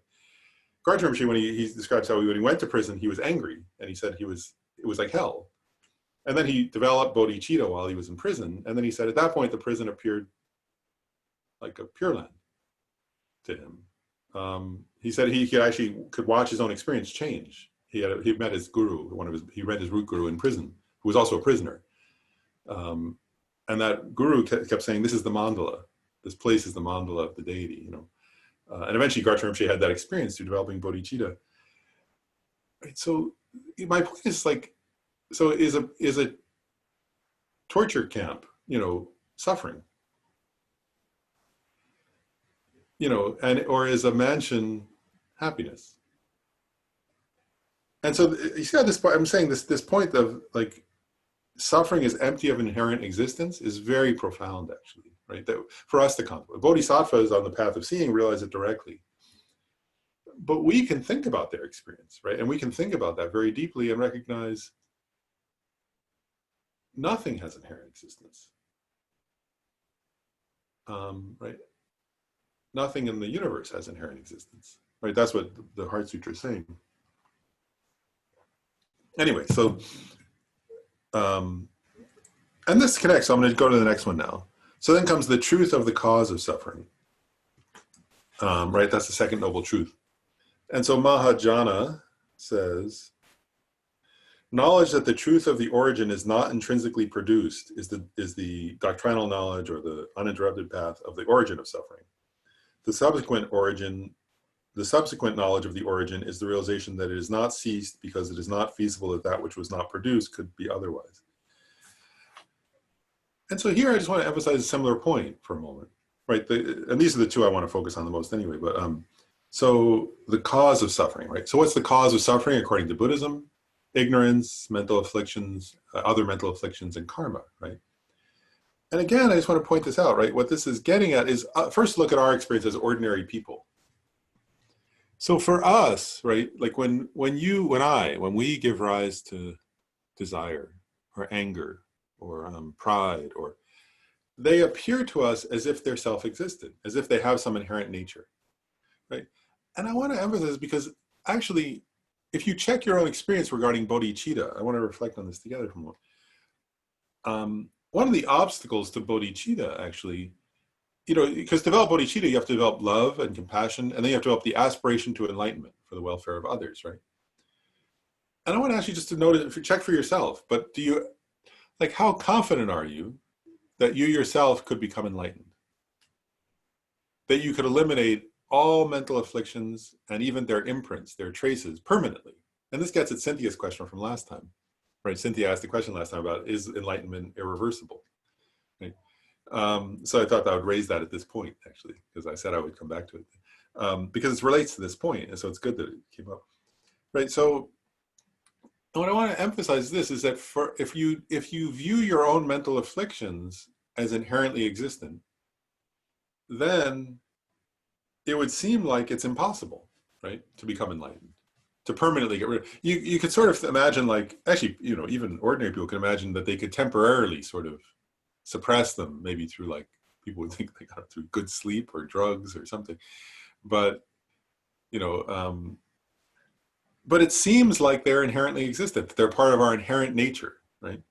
Garchen Rinpoche, when he describes how when he went to prison, he was angry. And he said it was like hell. And then he developed bodhicitta while he was in prison. And then he said at that point, the prison appeared like a Pure Land to him. He said he could watch his own experience change. He met his guru, he read his root guru in prison, who was also a prisoner. And that guru kept saying, this is the mandala. This place is the mandala of the deity, you know. And eventually Garchen Rinpoche had that experience through developing bodhicitta. Right, so my point is like, so is a torture camp, you know, suffering? You know, or is a mansion happiness? And so you see how this point, I'm saying this point of like suffering is empty of inherent existence is very profound actually, right? That for us to contemplate. Bodhisattvas on the path of seeing realize it directly. But we can think about their experience, right? And we can think about that very deeply and recognize nothing has inherent existence, right? Nothing in the universe has inherent existence, right? That's what the Heart Sutra is saying. Anyway, so, and this connects, so I'm going to go to the next one now. So then comes the truth of the cause of suffering. right? That's the second noble truth. And so Mahajana says, knowledge that the truth of the origin is not intrinsically produced is the doctrinal knowledge, or the uninterrupted path of the origin of suffering. The subsequent knowledge of the origin is the realization that it is not ceased because it is not feasible that that which was not produced could be otherwise. And so here I just want to emphasize a similar point for a moment, right? And these are the two I want to focus on the most anyway, but so the cause of suffering, right? So what's the cause of suffering according to Buddhism? Ignorance, mental afflictions, other mental afflictions, and karma, right? And again, I just want to point this out, right? What this is getting at is, first look at our experience as ordinary people. So for us, right, like when we give rise to desire or anger or pride, or they appear to us as if they're self-existent, as if they have some inherent nature, right? And I want to emphasize, because actually, if you check your own experience regarding bodhicitta, I want to reflect on this together for a moment. One of the obstacles to bodhicitta, actually, because to develop bodhicitta, you have to develop love and compassion, and then you have to develop the aspiration to enlightenment for the welfare of others, right? And I want to ask you just to notice, check for yourself, but how confident are you that you yourself could become enlightened? That you could eliminate all mental afflictions and even their imprints, their traces, permanently? And this gets at Cynthia's question from last time, right? Cynthia asked the question last time about, is enlightenment irreversible? Right? So I thought I would raise that at this point, actually, because I said I would come back to it, because it relates to this point, and so it's good that it came up, right? So what I want to emphasize this is that if you view your own mental afflictions as inherently existent, then it would seem like it's impossible, right, to become enlightened, to permanently get rid of. You could sort of imagine, like, actually, even ordinary people can imagine that they could temporarily sort of suppress them, maybe through, like, people would think they got it through good sleep or drugs or something, but but it seems like they're inherently existent, that they're part of our inherent nature, right?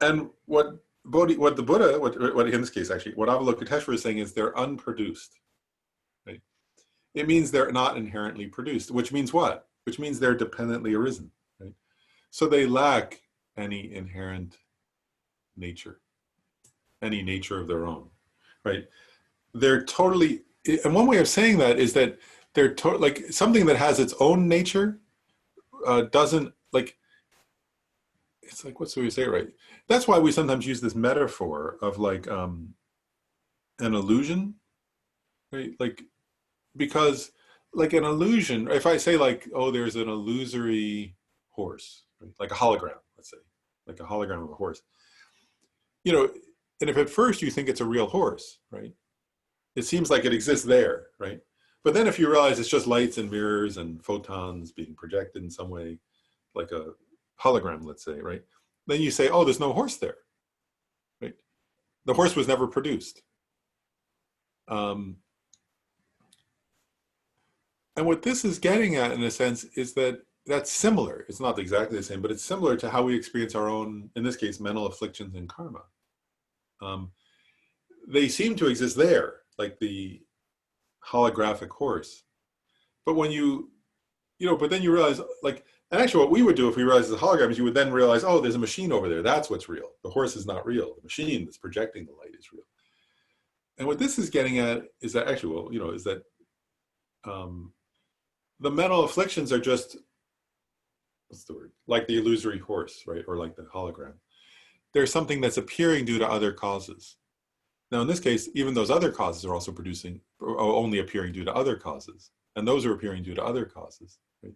And what the Buddha, what in this case, actually, what Avalokiteshvara is saying is they're unproduced, right? It means they're not inherently produced, which means what? Which means they're dependently arisen, right? So they lack any inherent nature, any nature of their own, right? They're totally, and one way of saying that is that they're like something that has its own nature doesn't, like, it's like, what's the way to say it, right? That's why we sometimes use this metaphor of like an illusion, right? Like, because like an illusion, if I say like, oh, there's an illusory horse, right? Like a hologram, let's say, like a hologram of a horse, and if at first you think it's a real horse, right? It seems like it exists there, right? But then if you realize it's just lights and mirrors and photons being projected in some way, like a hologram, let's say, right? Then you say, oh, there's no horse there, right? The horse was never produced. And what this is getting at, in a sense, is that that's similar. It's not exactly the same, but it's similar to how we experience our own, in this case, mental afflictions and karma. They seem to exist there, like the holographic horse. But when but then you realize, like, and actually what we would do if we realized the hologram is you would then realize, oh, there's a machine over there. That's what's real. The horse is not real. The machine that's projecting the light is real. And what this is getting at is that actually, is that the mental afflictions are just, what's the word? Like the illusory horse, right? Or like the hologram. There's something that's appearing due to other causes. Now, in this case, even those other causes are also producing, or only appearing due to other causes. And those are appearing due to other causes, right?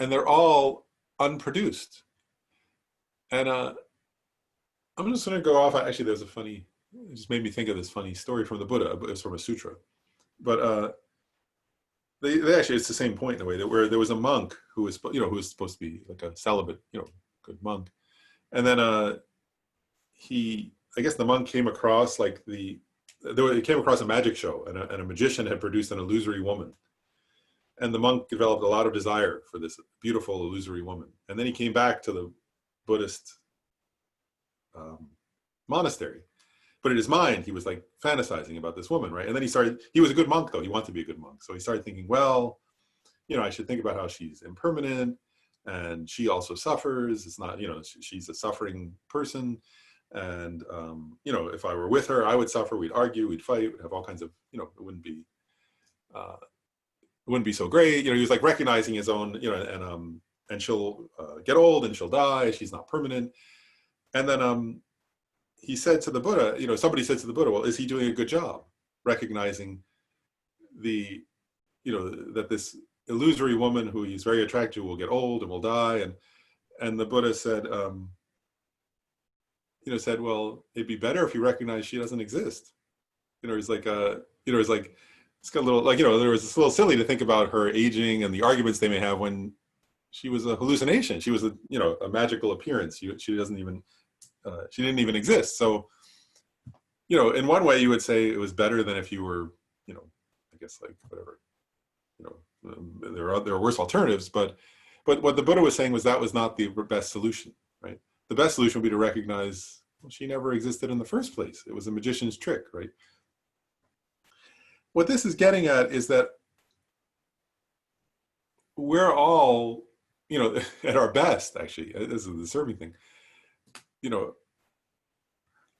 And they're all unproduced. And I'm just going to go off. Actually, there's it just made me think of this funny story from the Buddha. It's from a sutra. But they actually, it's the same point in a way, that where there was a monk who was, who was supposed to be like a celibate, good monk. And then I guess the monk came across like he came across a magic show, and a magician had produced an illusory woman. And the monk developed a lot of desire for this beautiful illusory woman. And then he came back to the Buddhist monastery. But in his mind, he was like fantasizing about this woman, right? And then he was a good monk though. He wanted to be a good monk. So he started thinking, well, I should think about how she's impermanent and she also suffers. It's not, she's a suffering person. And, if I were with her, I would suffer, we'd argue, we'd fight, we'd have all kinds of, it wouldn't be so great. He was like recognizing his own, and she'll get old and she'll die. She's not permanent. And then he said to the Buddha, somebody said to the Buddha, well, is he doing a good job recognizing that this illusory woman who he's very attracted to will get old and will die? And the Buddha said, well, it'd be better if you recognize she doesn't exist. It's like, it's got a little, there was this little silly to think about her aging and the arguments they may have when she was a hallucination. She was a magical appearance. She doesn't even, she didn't even exist. So, in one way you would say it was better than if you were, I guess like whatever, there are worse alternatives, but what the Buddha was saying was that was not the best solution, right? The best solution would be to recognize, well, she never existed in the first place. It was a magician's trick, right? What this is getting at is that we're all, at our best, actually, this is the disturbing thing,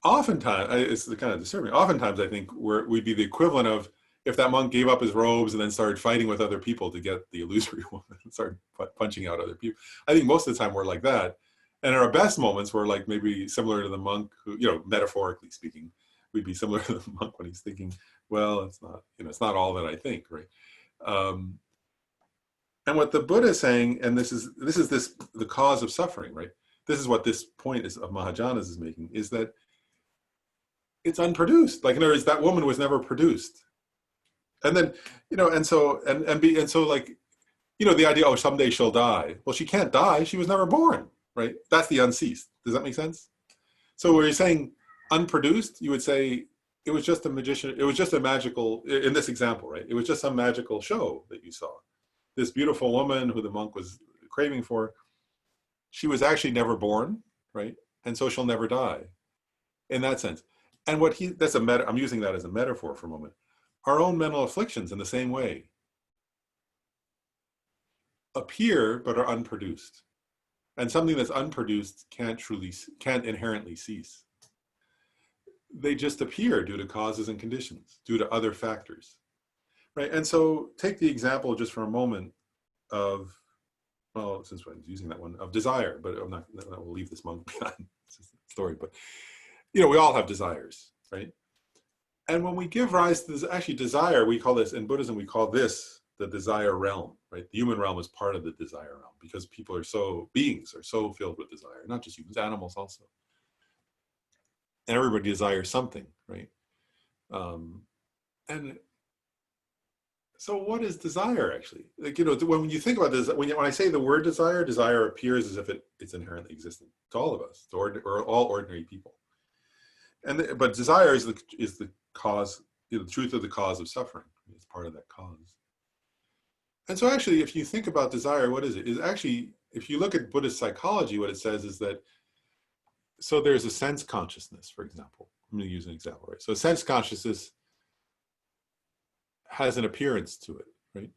oftentimes, it's the kind of disturbing, oftentimes I think we'd be the equivalent of if that monk gave up his robes and then started fighting with other people to get the illusory woman and started punching out other people. I think most of the time we're like that. And in our best moments, we're like maybe similar to the monk who, metaphorically speaking, we'd be similar to the monk when he's thinking, well, it's not, it's not all that I think, right? And what the Buddha is saying, and this is the cause of suffering, right? This is what this point of Mahajana's is making, is that it's unproduced. Like in other words, that woman was never produced. And then, the idea, oh, someday she'll die. Well, she can't die. She was never born, right? That's the unceased. Does that make sense? So when you're saying unproduced, you would say it was just a magician. It was just a magical, in this example, right? It was just some magical show that you saw. This beautiful woman who the monk was craving for, she was actually never born, right? And so she'll never die in that sense. And I'm using that as a metaphor for a moment. Our own mental afflictions in the same way appear but are unproduced. And something that's unproduced can't inherently cease. They just appear due to causes and conditions, due to other factors, right? And so take the example just for a moment of, well, since I'm using that one, of desire, but we'll leave this monk behind. It's just a story, but we all have desires, right? And when we give rise to this, actually desire, we call this, in Buddhism, we call this the desire realm, right? The human realm is part of the desire realm because beings are so filled with desire, not just humans, animals also. And everybody desires something, right? And so what is desire actually? Like, when you think about this, when I say the word desire appears as if it's inherently existent to all of us, or all ordinary people. But desire is the cause, the truth of the cause of suffering. It's part of that cause. And so actually, if you think about desire, what is it? Is actually, if you look at Buddhist psychology, what it says is that, so there's a sense consciousness, for example. I'm going to use an example, right? So sense consciousness has an appearance to it, right?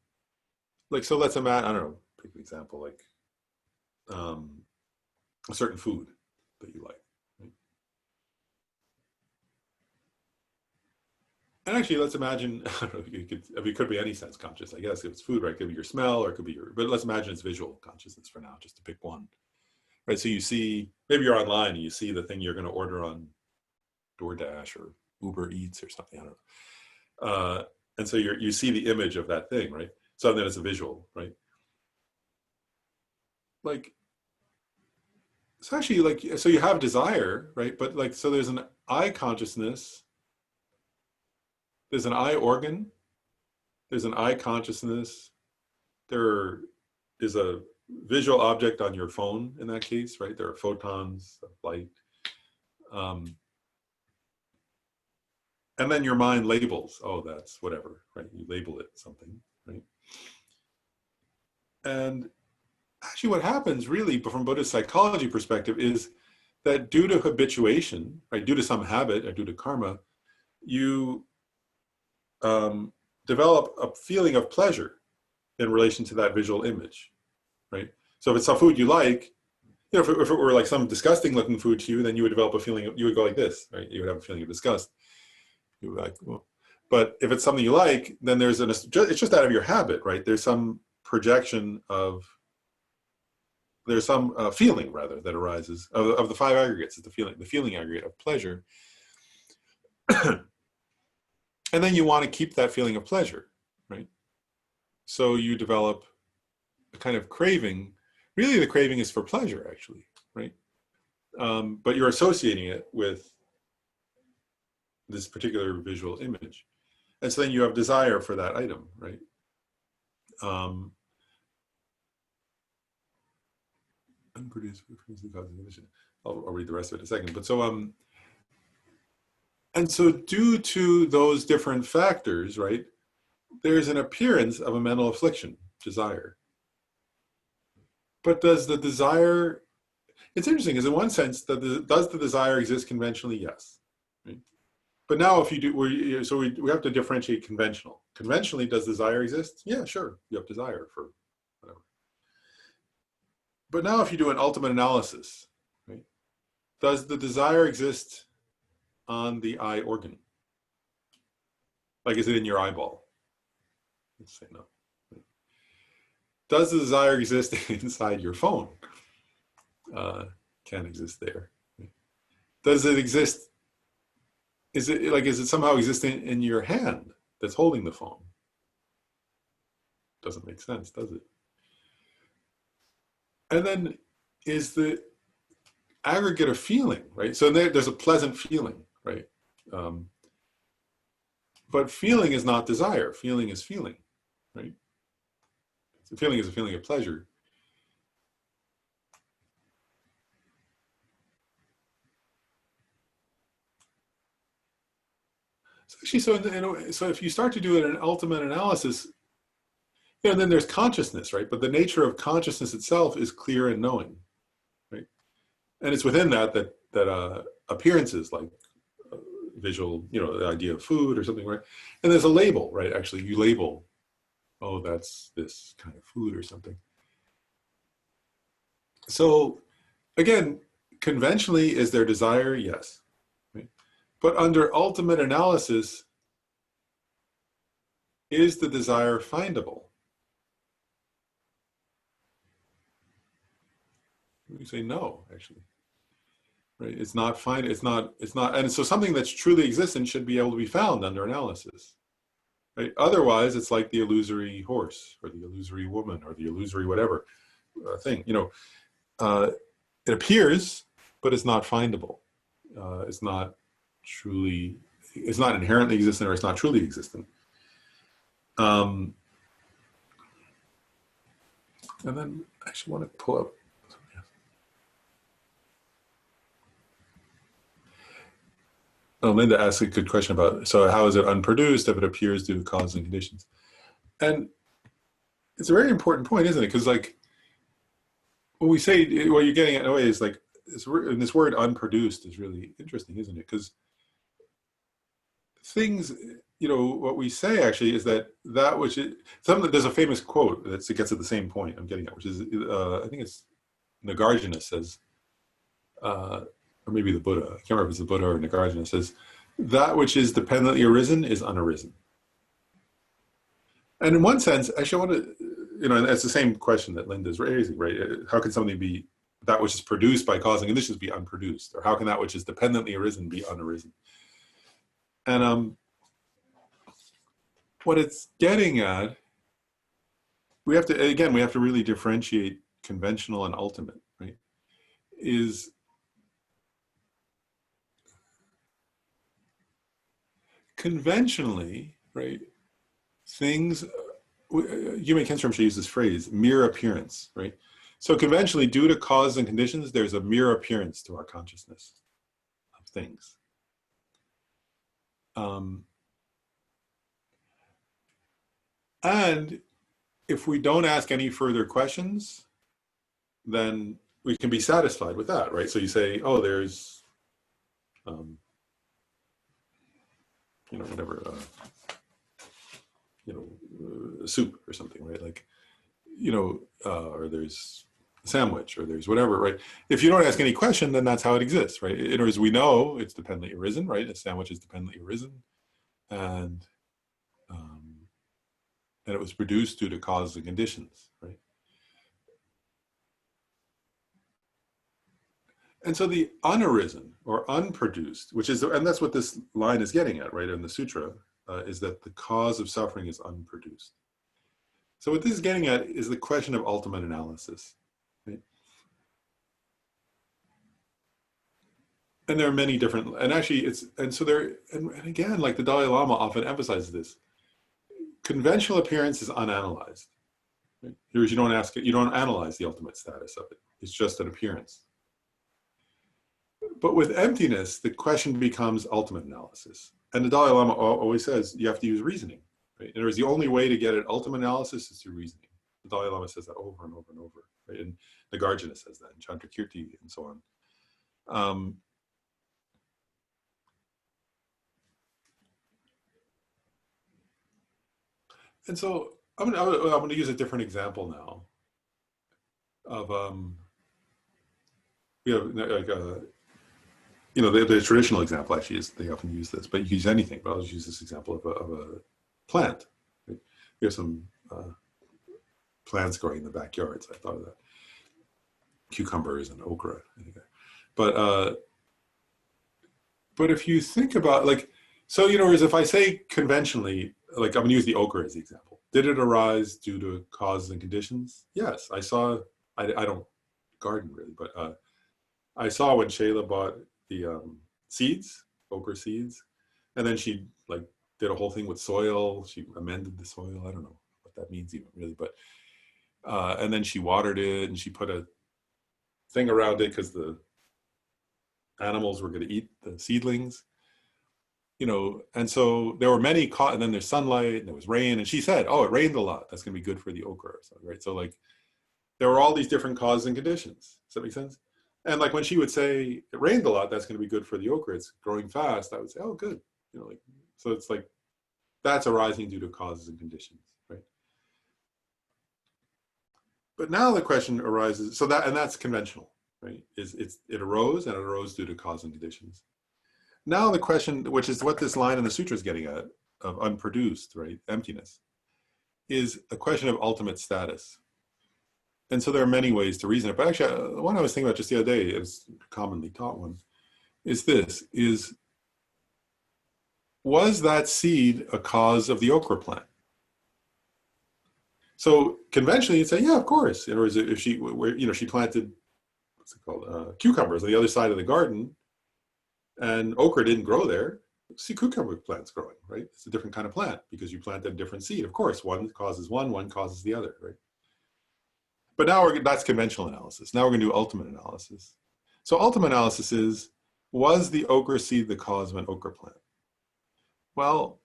Like, so let's imagine, I don't know, pick an example, like a certain food that you like. And actually, let's imagine, I don't know, it could be any sense conscious, I guess. If it's food, right? It could be your smell, or it could be but let's imagine it's visual consciousness for now, just to pick one. Right, so you see, maybe you're online and you see the thing you're going to order on DoorDash or Uber Eats or something, I don't know. And so you see the image of that thing, right? So then it's a visual, right? Like, so actually, like, so you have desire, right? But like, so there's an eye consciousness. There's an eye organ, there's an eye consciousness, there is a visual object on your phone in that case, right? There are photons of light. And then your mind labels, oh, that's whatever, right? You label it something, right? And actually what happens really from Buddhist psychology perspective is that due to habituation, right, due to some habit or due to karma, you develop a feeling of pleasure in relation to that visual image, right? So if it's some food you like, you know, if it were like some disgusting looking food to you, then you would develop a feeling, you would go like this, right? You would have a feeling of disgust. You would be like, well. But if it's something you like, then it's just out of your habit, right? There's some projection of, there's some feeling rather that arises of the five aggregates. It's the feeling aggregate of pleasure. And then you want to keep that feeling of pleasure, right? So you develop a kind of craving. Really, the craving is for pleasure, actually, right? But you're associating it with this particular visual image. And so then you have desire for that item, right? Unproduced, I'll read the rest of it in a second. But so, and so due to those different factors, right, there's an appearance of a mental affliction, desire. But does the desire, it's interesting, because in one sense, does the desire exist conventionally? Yes. Right? But now if you do, we have to differentiate conventional. Conventionally, does desire exist? Yeah, sure, you have desire for whatever. But now if you do an ultimate analysis, right, does the desire exist on the eye organ? Like, is it in your eyeball? Let's say no. Does the desire exist inside your phone? Can't exist there. Does it exist? Is it somehow existing in your hand that's holding the phone? Doesn't make sense, does it? And then is the aggregate of feeling, right? So there's a pleasant feeling, right? But feeling is not desire. Feeling is feeling, right? So feeling is a feeling of pleasure. So actually, so if you start to do an ultimate analysis, you know, then there's consciousness, right? But the nature of consciousness itself is clear and knowing, right? And it's within that appearances like visual, you know, the idea of food or something, right? And there's a label, right? Actually, you label, oh, that's this kind of food or something. So again, conventionally, is there desire? Yes. Right? But under ultimate analysis, is the desire findable? We say no, actually. Right? It's not find. It's not. And so something that's truly existent should be able to be found under analysis. Right? Otherwise, it's like the illusory horse or the illusory woman or the illusory whatever thing. You know, it appears, but it's not findable. It's not truly. It's not inherently existent, or it's not truly existent. And then I actually want to pull up. Oh, Linda asked a good question about, so how is it unproduced if it appears due to causes and conditions? And it's a very important point, isn't it? Because like, when we say, what you're getting at in a way is like, this word unproduced is really interesting, isn't it? Because things, you know, what we say actually is that which is, there's a famous quote that gets at the same point I'm getting at, which is, I think it's Nagarjuna says, or maybe the Buddha, I can't remember if it's the Buddha or Nagarjuna, says, that which is dependently arisen is unarisen. And in one sense, actually I want to, you know, and it's the same question that Linda's raising, right? How can something be, that which is produced by causing conditions be unproduced? Or how can that which is dependently arisen be unarisen? And what it's getting at, we have to really differentiate conventional and ultimate, right? Is conventionally, right, things, Yumei Kenstrom should use this phrase, mere appearance, right? So conventionally, due to causes and conditions, there's a mere appearance to our consciousness of things. And if we don't ask any further questions, then we can be satisfied with that, right? So you say, oh, there's, whatever, soup or something, right? Like, or there's a sandwich, or there's whatever, right? If you don't ask any question, then that's how it exists, right? In other words, we know it's dependently arisen, right? A sandwich is dependently arisen, and it was produced due to causes and conditions, right? And so the unarisen or unproduced, which is, and that's what this line is getting at, right, in the sutra, is that the cause of suffering is unproduced. So what this is getting at is the question of ultimate analysis, right? And there are many different, and actually and again, like the Dalai Lama often emphasizes this, conventional appearance is unanalyzed. Right? Here is, you don't analyze the ultimate status of it. It's just an appearance. But with emptiness, the question becomes ultimate analysis. And the Dalai Lama always says you have to use reasoning. Right? In other words, the only way to get an ultimate analysis is through reasoning. The Dalai Lama says that over and over and over. Right? And Nagarjuna says that, and Chandrakirti, and so on. And so I'm going to use a different example now of the traditional example actually is they often use this, but you can use anything. But I'll just use this example of a plant. Right? We have some plants growing in the backyard, so I thought of that. Cucumbers and okra. But if you think about as if I say conventionally, like I'm going to use the okra as the example. Did it arise due to causes and conditions? Yes, I saw. I don't garden really, but I saw when Shayla bought the seeds, okra seeds, and then she did a whole thing with soil. She amended the soil. I don't know what that means even really, but and then she watered it and she put a thing around it because the animals were going to eat the seedlings. And so there were many caught, and then there's sunlight and there was rain, and she said, oh, it rained a lot. That's going to be good for the okra, right? So there were all these different causes and conditions. Does that make sense? And when she would say it rained a lot, that's going to be good for the okra. It's growing fast. I would say, oh, good. So it's that's arising due to causes and conditions, right? But now the question arises. That's conventional, right? It arose due to cause and conditions. Now the question, which is what this line in the sutra is getting at, of unproduced, right, emptiness, is a question of ultimate status. And so there are many ways to reason it. But actually, the one I was thinking about just the other day, is a commonly taught one, is this, was that seed a cause of the okra plant? So conventionally you'd say, yeah, of course. In other words, if she planted, what's it called, cucumbers on the other side of the garden, and okra didn't grow there, see cucumber plants growing, right? It's a different kind of plant because you planted a different seed. Of course, one causes one causes the other, right? But now that's conventional analysis. Now we're going to do ultimate analysis. So ultimate analysis is, was the okra seed the cause of an okra plant? Well,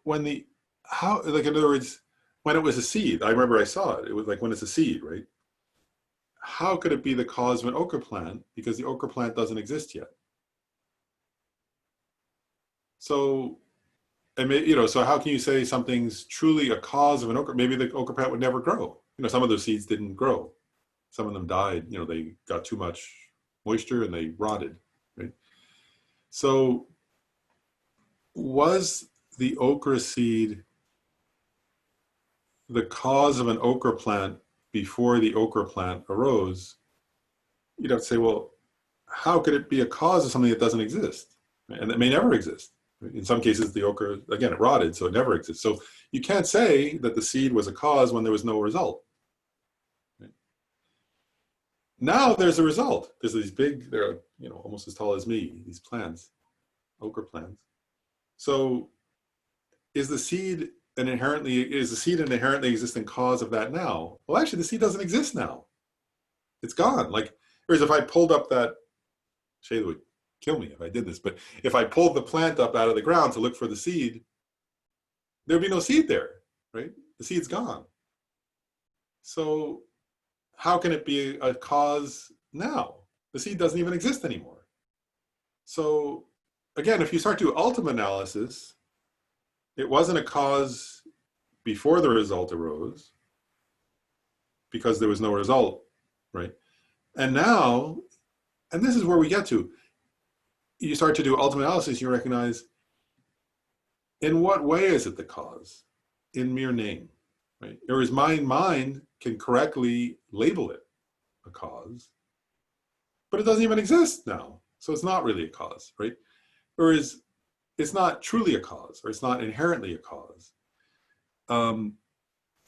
in other words, when it was a seed, I remember I saw it. It was when it's a seed, right? How could it be the cause of an okra plant? Because the okra plant doesn't exist yet. So, so how can you say something's truly a cause of an okra? Maybe the okra plant would never grow. Some of those seeds didn't grow. Some of them died. They got too much moisture and they rotted, right? So, was the okra seed the cause of an okra plant before the okra plant arose? You'd have to say, well, how could it be a cause of something that doesn't exist? And that may never exist. In some cases, the okra, again, it rotted, so it never exists. So you can't say that the seed was a cause when there was no result. Right? Now there's a result. There's these big, they're almost as tall as me, these plants, okra plants. So is the seed an inherently existing cause of that now? Well, actually, the seed doesn't exist now. It's gone. Whereas if I pulled up that, Shayla would kill me if I did this, but if I pulled the plant up out of the ground to look for the seed, there'd be no seed there, right? The seed's gone. So how can it be a cause now? The seed doesn't even exist anymore. So again, if you start to do ultimate analysis, it wasn't a cause before the result arose because there was no result, right? And now, and this is where we get to, you start to do ultimate analysis, you recognize, in what way is it the cause? In mere name, right? Whereas mind can correctly label it a cause, but it doesn't even exist now. So it's not really a cause, right? Whereas it's not truly a cause, or it's not inherently a cause. And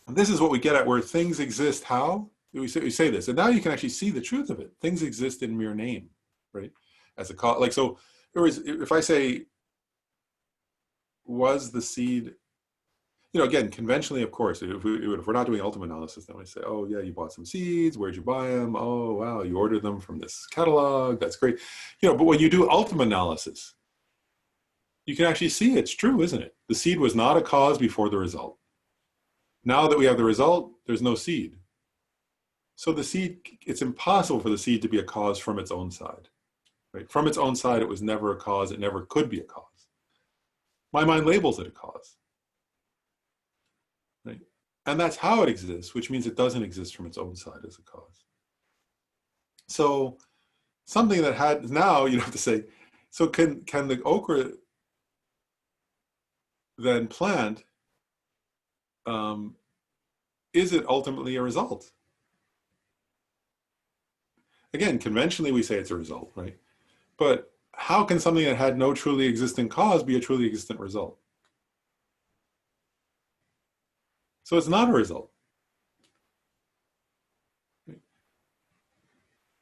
this is what we get at where things exist. How? We say this, and now you can actually see the truth of it. Things exist in mere name, right? As a cause. Like, so if I say, was the seed, again, conventionally, of course, if we're not doing ultimate analysis, then we say, oh yeah, you bought some seeds, where'd you buy them? Oh wow, you ordered them from this catalog, that's great. But when you do ultimate analysis, you can actually see it's true, isn't it? The seed was not a cause before the result. Now that we have the result, there's no seed. So the seed, it's impossible for the seed to be a cause from its own side, right? From its own side, it was never a cause, it never could be a cause. My mind labels it a cause, right? And that's how it exists, which means it doesn't exist from its own side as a cause. So something that had, now you have to say, so can the okra then plant, is it ultimately a result? Again, conventionally we say it's a result, right? But how can something that had no truly existent cause be a truly existent result? So it's not a result.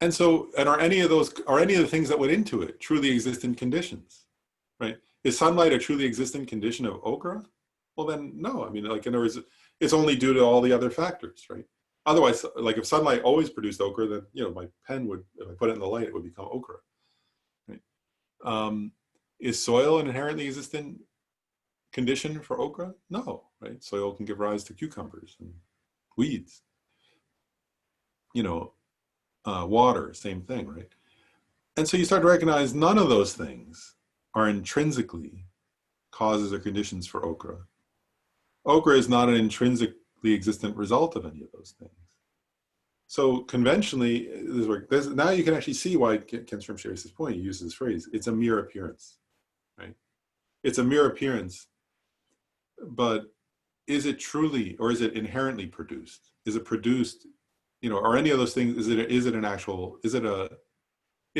And so, and are any of the things that went into it truly existent conditions, right? Is sunlight a truly existent condition of okra? Well then, no. I mean, like, in other words, it's only due to all the other factors, right? Otherwise, like if sunlight always produced okra, then, my pen would, if I put it in the light, it would become okra, right? Is soil an inherently existent condition for okra? No, right? Soil can give rise to cucumbers and weeds. Water, same thing, right? And so you start to recognize none of those things are intrinsically causes or conditions for okra. Okra is not an intrinsically existent result of any of those things. So conventionally, now you can actually see why Ken Strom shares this point. He uses this phrase, it's a mere appearance, right? It's a mere appearance, but is it truly, or is it inherently produced? Is it produced, are any of those things, is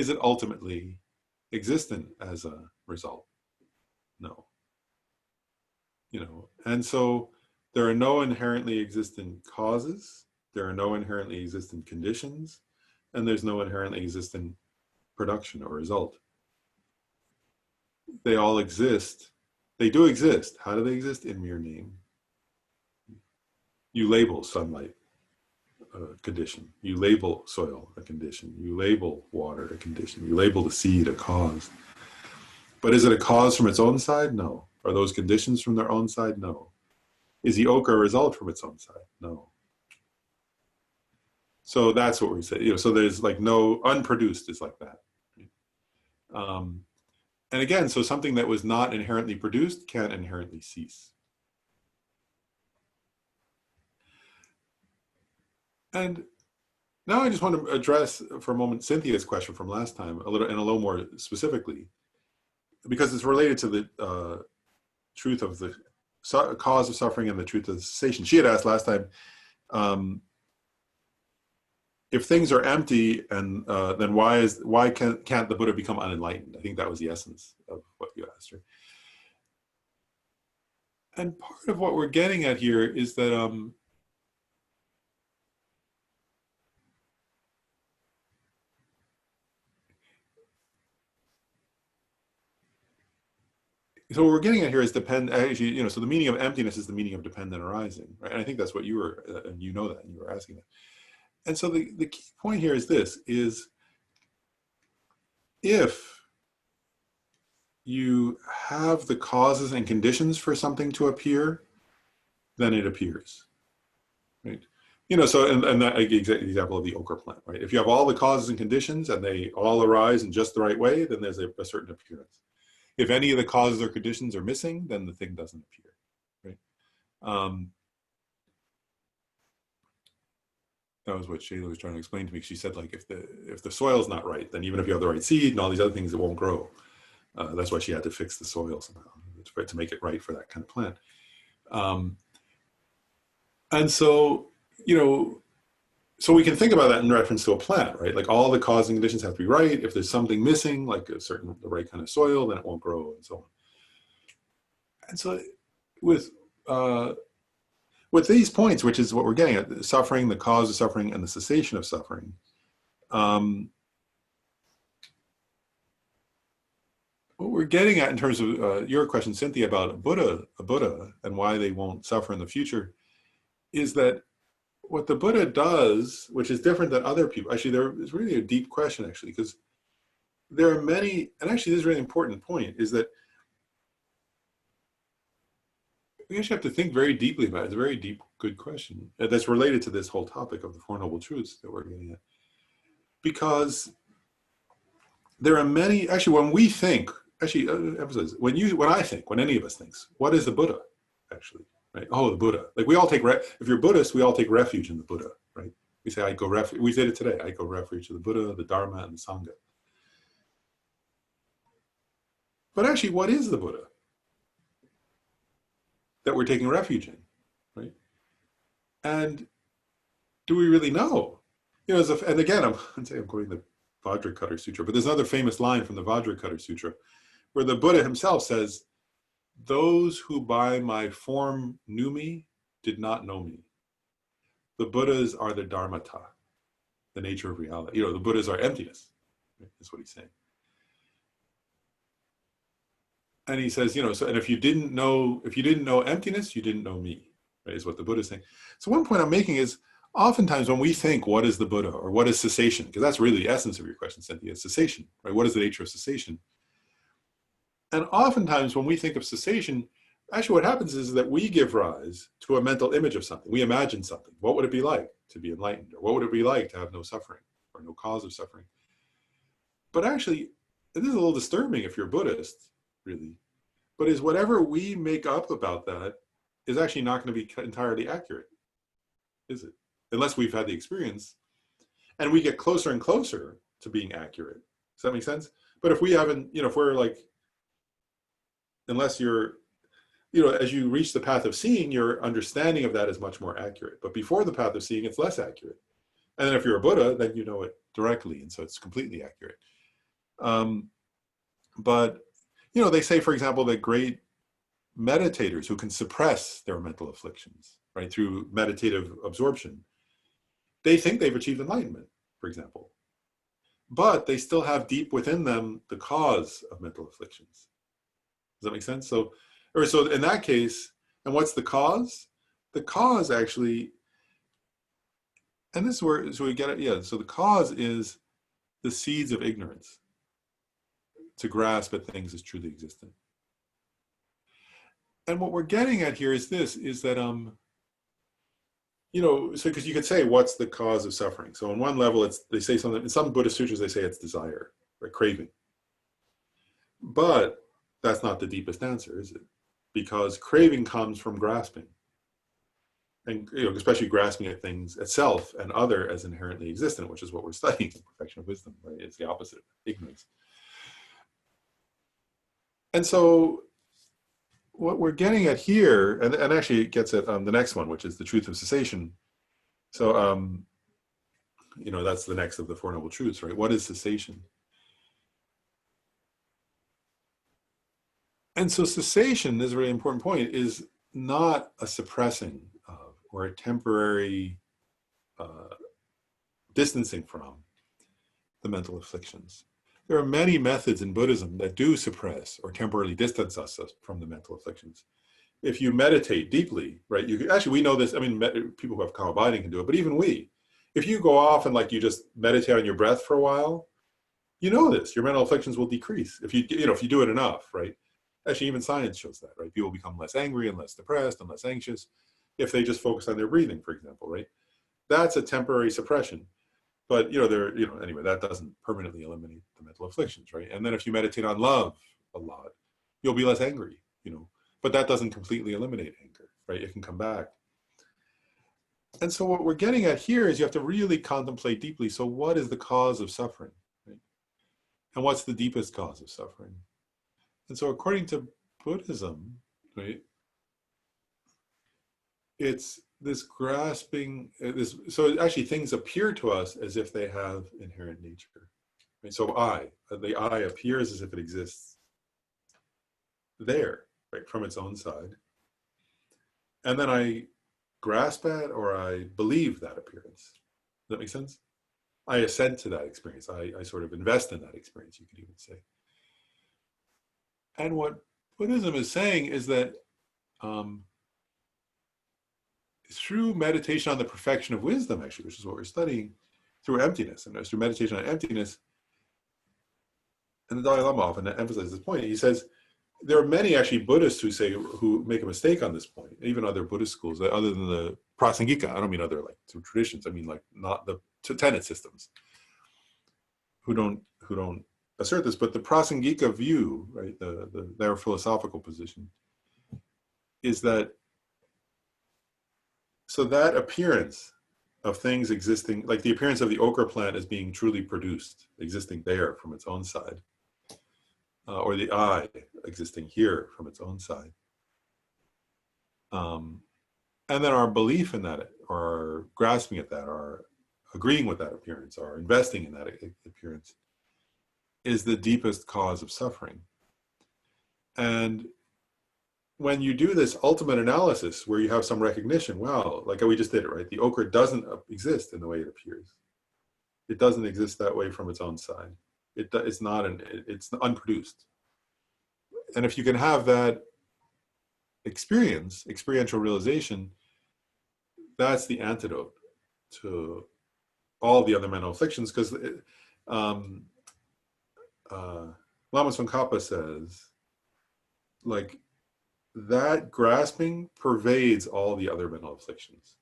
it ultimately existent as a result? No. And so there are no inherently existent causes, there are no inherently existent conditions, and there's no inherently existent production or result. They all exist. They do exist. How do they exist? In mere name. You label sunlight a condition. You label soil a condition. You label water a condition. You label the seed a cause. But is it a cause from its own side? No. Are those conditions from their own side? No. Is the okra a result from its own side? No. So that's what we say. So there's like no unproduced is like that. And again, so something that was not inherently produced can't inherently cease. And now I just want to address for a moment Cynthia's question from last time a little more specifically, because it's related to the truth of the cause of suffering and the truth of the cessation. She had asked last time, if things are empty, and then why can't the Buddha become unenlightened? I think that was the essence of what you asked her. And part of what we're getting at here is that so what we're getting at here is actually, so the meaning of emptiness is the meaning of dependent arising, right? And I think that's what you were, and you know that, and you were asking that. And so the key point here is this, is if you have the causes and conditions for something to appear, then it appears, right? You know, so, and that example of the ochre plant, right? If you have all the causes and conditions and they all arise in just the right way, then there's a certain appearance. If any of the causes or conditions are missing, then the thing doesn't appear, right? That was what Shayla was trying to explain to me. She said, like, if the soil's not right, then even if you have the right seed and all these other things, it won't grow. That's why she had to fix the soil somehow to make it right for that kind of plant. And so, you know, so we can think about that in reference to a plant, right? Like all the causing conditions have to be right. If there's something missing, like the right kind of soil, then it won't grow, and so on. And so with these points, which is what we're getting at, suffering, the cause of suffering, and the cessation of suffering, what we're getting at in terms of your question, Cynthia, about a Buddha and why they won't suffer in the future, is that what the Buddha does, which is different than other people, actually there is really a deep question, actually, because there are many, and actually this is a really important point, is that we actually have to think very deeply about it. It's a very deep, good question that's related to this whole topic of the Four Noble Truths that we're getting at. Because there are many, actually when we think, emphasize, when I think, when any of us thinks, what is the Buddha, actually? Right? Oh, the Buddha. Like we all take, if you're Buddhist, we all take refuge in the Buddha, right? We say, we did it today. I go refuge to the Buddha, the Dharma, and the Sangha. But actually, what is the Buddha that we're taking refuge in, right? And do we really know? You know, and again, I'm quoting the Vajrayana Sutra, but there's another famous line from the Vajrayana Sutra where the Buddha himself says, "Those who by my form knew me did not know me. The Buddhas are the dharmata, the nature of reality. You know, the Buddhas are emptiness," right? Is what he's saying. And he says, you know, so, and if you didn't know emptiness, you didn't know me, right? Is what the Buddha is saying. So one point I'm making is, oftentimes when we think, what is the Buddha, or what is cessation? Because that's really the essence of your question, Cynthia, cessation, right? What is the nature of cessation? And oftentimes when we think of cessation, actually what happens is that we give rise to a mental image of something. We imagine something. What would it be like to be enlightened? Or what would it be like to have no suffering or no cause of suffering? But actually, and this is a little disturbing if you're Buddhist, really, but is whatever we make up about that is actually not going to be entirely accurate, is it? Unless we've had the experience. And we get closer and closer to being accurate. Does that make sense? But if we haven't, you know, if we're like, unless you're, you know, as you reach the path of seeing, your understanding of that is much more accurate. But before the path of seeing, it's less accurate. And then if you're a Buddha, then you know it directly. And so it's completely accurate. But, you know, they say, for example, that great meditators who can suppress their mental afflictions, right, through meditative absorption, they think they've achieved enlightenment, for example. But they still have deep within them the cause of mental afflictions. Does that make sense? So in that case, and what's the cause? The cause actually, and this is where, so we get it, yeah, so the cause is the seeds of ignorance to grasp at things as truly existent. And what we're getting at here is this, is that, you know, so because you could say, what's the cause of suffering? So on one level, they say something, in some Buddhist sutras, they say it's desire, or craving. But that's not the deepest answer, is it? Because craving comes from grasping. And, you know, especially grasping at things, at self and other as inherently existent, which is what we're studying in Perfection of Wisdom, right? It's the opposite of ignorance. And so what we're getting at here, and actually it gets at the next one, which is the truth of cessation. So, you know, that's the next of the Four Noble Truths, right? What is cessation? And so cessation, this is a really important point, is not a suppressing of or a temporary distancing from the mental afflictions. There are many methods in Buddhism that do suppress or temporarily distance us from the mental afflictions. If you meditate deeply, right, actually, we know this, I mean, people who have calm abiding can do it, but even we, if you go off and like you just meditate on your breath for a while, you know this, your mental afflictions will decrease if you do it enough, right? Actually, even science shows that, right? People become less angry and less depressed and less anxious if they just focus on their breathing, for example, right? that's a temporary suppression. But, anyway, that doesn't permanently eliminate the mental afflictions, right? And then if you meditate on love a lot, you'll be less angry, but that doesn't completely eliminate anger, right? It can come back. And so what we're getting at here is you have to really contemplate deeply. So what is the cause of suffering, right? And what's the deepest cause of suffering? And so according to Buddhism, right, it's this grasping, so actually things appear to us as if they have inherent nature. Right? So the I appears as if it exists there, right, from its own side. And then I grasp at or I believe that appearance. Does that make sense? I assent to that experience. I sort of invest in that experience, you could even say. And what Buddhism is saying is that through meditation on the perfection of wisdom, actually, which is what we're studying, through emptiness, and through meditation on emptiness, and the Dalai Lama often emphasizes this point. He says, there are many actually Buddhists who make a mistake on this point, even other Buddhist schools, other than the Prasangika. I don't mean other like traditions. I mean like not the tenet systems, who don't assert this. But the Prasangika view, right, their philosophical position, is that so that appearance of things existing, like the appearance of the ochre plant as being truly produced, existing there from its own side, or the I existing here from its own side. And then our belief in that, or our grasping at that, or agreeing with that appearance, or investing in that appearance, is the deepest cause of suffering. And when you do this ultimate analysis where you have some recognition, well, like we just did it, right? The ochre doesn't exist in the way it appears. It doesn't exist that way from its own side. It's unproduced. And if you can have that experiential realization, that's the antidote to all the other mental afflictions. Because Lama Tsongkhapa says, like, that grasping pervades all the other mental afflictions.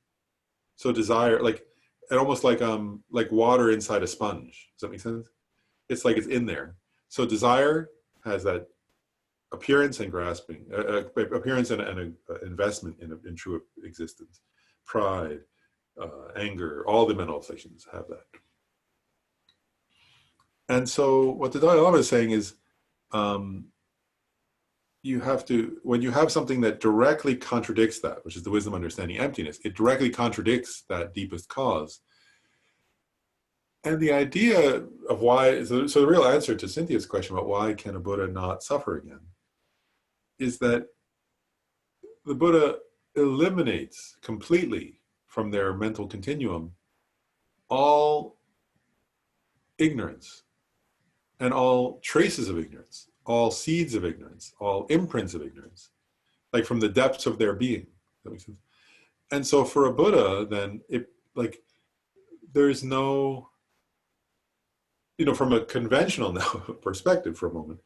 So desire, like, and almost like water inside a sponge. Does that make sense? It's like it's in there. So desire has that appearance and grasping, appearance and an investment in true existence. Pride, anger, all the mental afflictions have that. And so what the Dalai Lama is saying is, you have to, when you have something that directly contradicts that, which is the wisdom understanding emptiness, it directly contradicts that deepest cause. And the idea of why, so the real answer to Cynthia's question about why can a Buddha not suffer again, is that the Buddha eliminates completely from their mental continuum all ignorance and all traces of ignorance, all seeds of ignorance, all imprints of ignorance, like from the depths of their being. That makes sense. And so for a Buddha, then there's no, from a conventional perspective for a moment,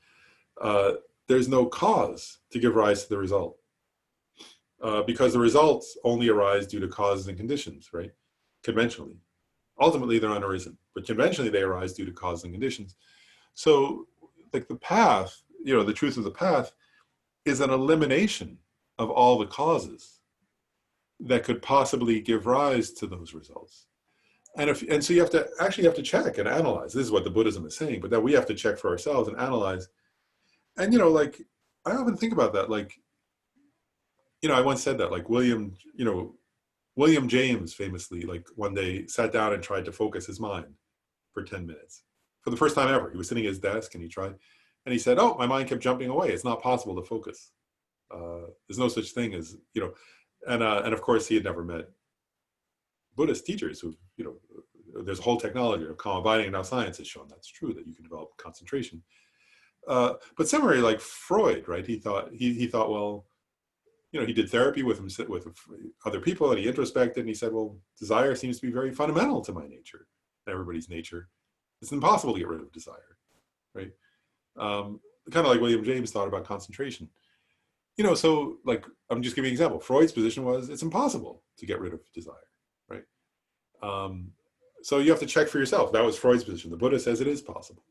there's no cause to give rise to the result. Because the results only arise due to causes and conditions, right? Conventionally. Ultimately, they're unarisen, but conventionally they arise due to causes and conditions. So, like the path, the truth of the path is an elimination of all the causes that could possibly give rise to those results. And so you have to check and analyze. This is what the Buddhism is saying, but that we have to check for ourselves and analyze. And I often think about that. I once said that, like William James famously, like one day sat down and tried to focus his mind for 10 minutes. For the first time ever, he was sitting at his desk and he tried, and he said, "Oh, my mind kept jumping away. It's not possible to focus. There's no such thing as, and of course he had never met Buddhist teachers who, there's a whole technology of calm abiding, and now science has shown that's true, that you can develop concentration. But similarly, like Freud, right? He thought, well, he did therapy with other people, and he introspected, and he said, well, desire seems to be very fundamental to my nature, everybody's nature. It's impossible to get rid of desire, right? Kind of like William James thought about concentration. So like, I'm just giving you an example. Freud's position was it's impossible to get rid of desire, right? So you have to check for yourself. That was Freud's position. The Buddha says it is possible.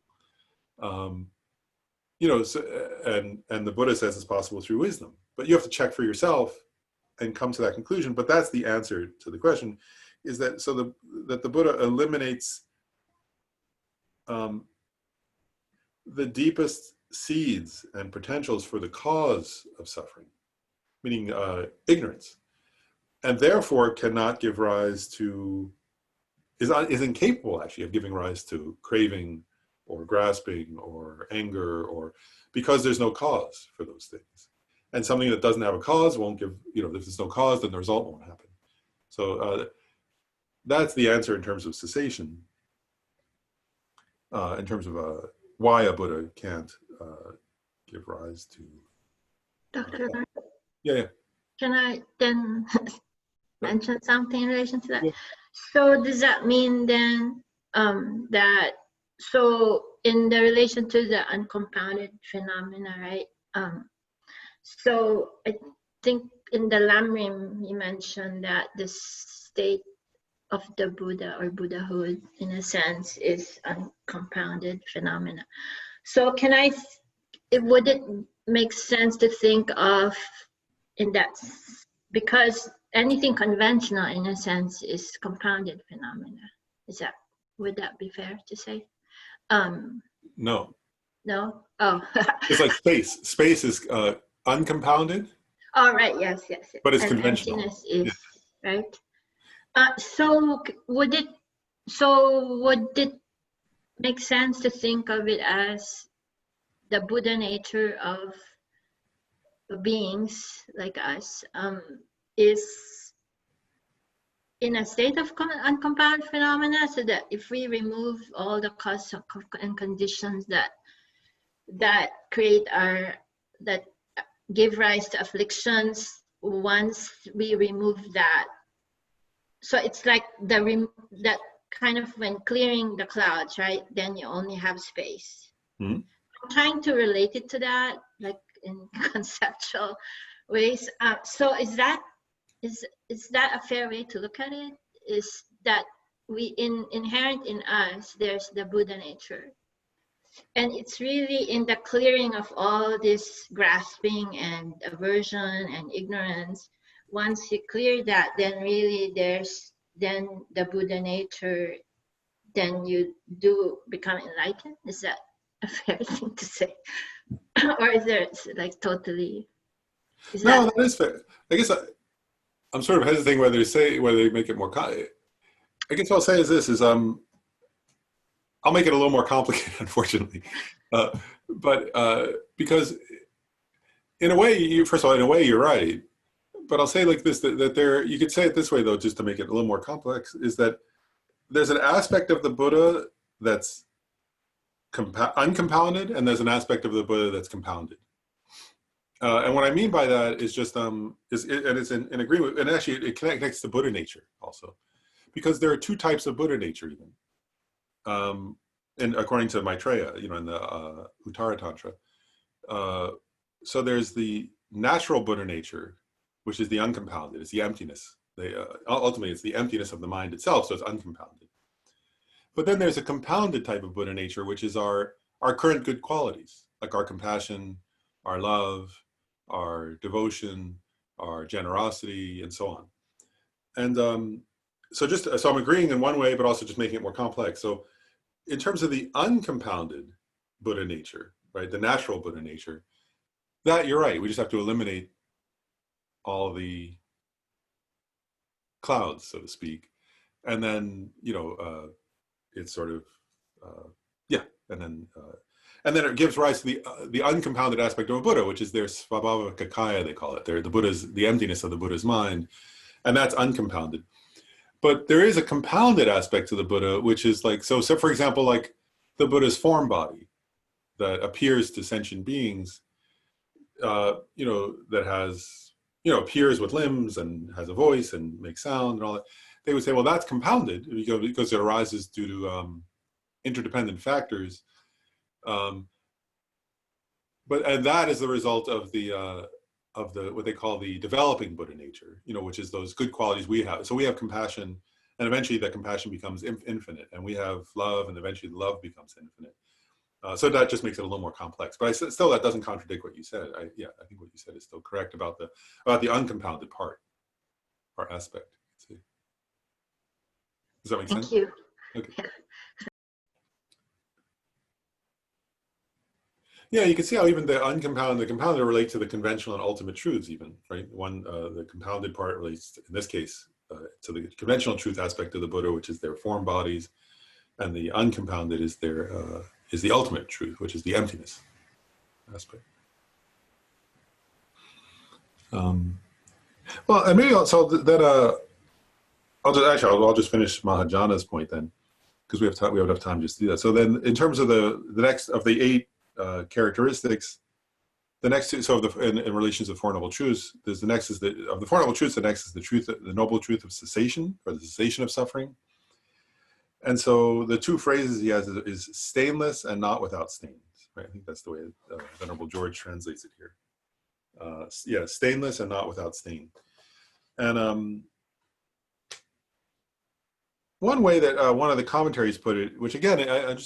And the Buddha says it's possible through wisdom. But you have to check for yourself and come to that conclusion. But that's the answer to the question, is that that the Buddha eliminates the deepest seeds and potentials for the cause of suffering, meaning ignorance, and therefore cannot give rise to, is incapable actually of giving rise to craving or grasping or anger, or because there's no cause for those things. And something that doesn't have a cause won't give, if there's no cause, then the result won't happen. So that's the answer in terms of cessation, in terms of why a Buddha can't give rise to. Dr. Yeah. Can I then mention something in relation to that? Yeah. So does that mean then that, so in the relation to the uncompounded phenomena, right? So I think in the Lamrim you mentioned that the state of the Buddha or Buddhahood, in a sense, is uncompounded phenomena. So would it make sense to think of in that, because anything conventional, in a sense, is compounded phenomena. Would that be fair to say? No. No? Oh. It's like space. Space is uncompounded. Oh, right. Yes. But it's and conventional. Emptiness is, right? So would it make sense to think of it as the Buddha nature of beings like us is in a state of uncompounded phenomena, so that if we remove all the causes and conditions that create that give rise to afflictions, once we remove that, so it's like that kind of when clearing the clouds, right? Then you only have space. Mm-hmm. I'm trying to relate it to that, like in conceptual ways. So is that a fair way to look at it? Is that inherent in us, there's the Buddha nature, and it's really in the clearing of all this grasping and aversion and ignorance. Once you clear that, then really then the Buddha nature, then you do become enlightened. Is that a fair thing to say? Or is there like totally? No, that is fair. I guess I'm sort of hesitating whether to make it more. I guess what I'll say is this: I'll make it a little more complicated, unfortunately, but because in a way, first of all, in a way, you're right. But I'll say like this: that there, you could say it this way, though, just to make it a little more complex, is that there's an aspect of the Buddha that's uncompounded, and there's an aspect of the Buddha that's compounded. And what I mean by that is just and it's in agreement, and actually it connects to Buddha nature also, because there are two types of Buddha nature even, and according to Maitreya, in the Uttara Tantra. So there's the natural Buddha nature, which is the uncompounded. It's the emptiness. Ultimately, it's the emptiness of the mind itself, so it's uncompounded. But then there's a compounded type of Buddha nature, which is our current good qualities, like our compassion, our love, our devotion, our generosity, and so on. And so I'm agreeing in one way, but also just making it more complex. So in terms of the uncompounded Buddha nature, right, the natural Buddha nature, that you're right. We just have to eliminate all the clouds, so to speak, and then it's sort of and then it gives rise to the uncompounded aspect of a Buddha, which is their svabhava kakaya, they call it. The emptiness of the Buddha's mind, and that's uncompounded. But there is a compounded aspect to the Buddha, which is like so for example, like the Buddha's form body that appears to sentient beings, that has appears with limbs and has a voice and makes sound and all that. They would say, well, that's compounded because it arises due to interdependent factors. But that is the result of the what they call the developing Buddha nature, which is those good qualities we have. So we have compassion And eventually that compassion becomes infinite, and we have love, and eventually love becomes infinite. So that just makes it a little more complex. But still, that doesn't contradict what you said. I think what you said is still correct about the uncompounded part or aspect. See? Does that make sense? Thank you. Okay. Yeah, you can see how even the compounded relate to the conventional and ultimate truths, even, right? The compounded part relates, in this case, to the conventional truth aspect of the Buddha, which is their form bodies, and the uncompounded is is the ultimate truth, which is the emptiness aspect. Well, and maybe I'll just finish Mahajana's point then, because we have enough time just to do that. So then, in terms of the next of the 8 characteristics, the next two, so in relation to the Four Noble Truths, of the Four Noble Truths, the next is the noble truth of cessation, or the cessation of suffering. And so the 2 phrases he has is stainless and not without stains. Right? I think that's the way Venerable George translates it here. Stainless and not without stain. And one way that one of the commentaries put it, which again, I want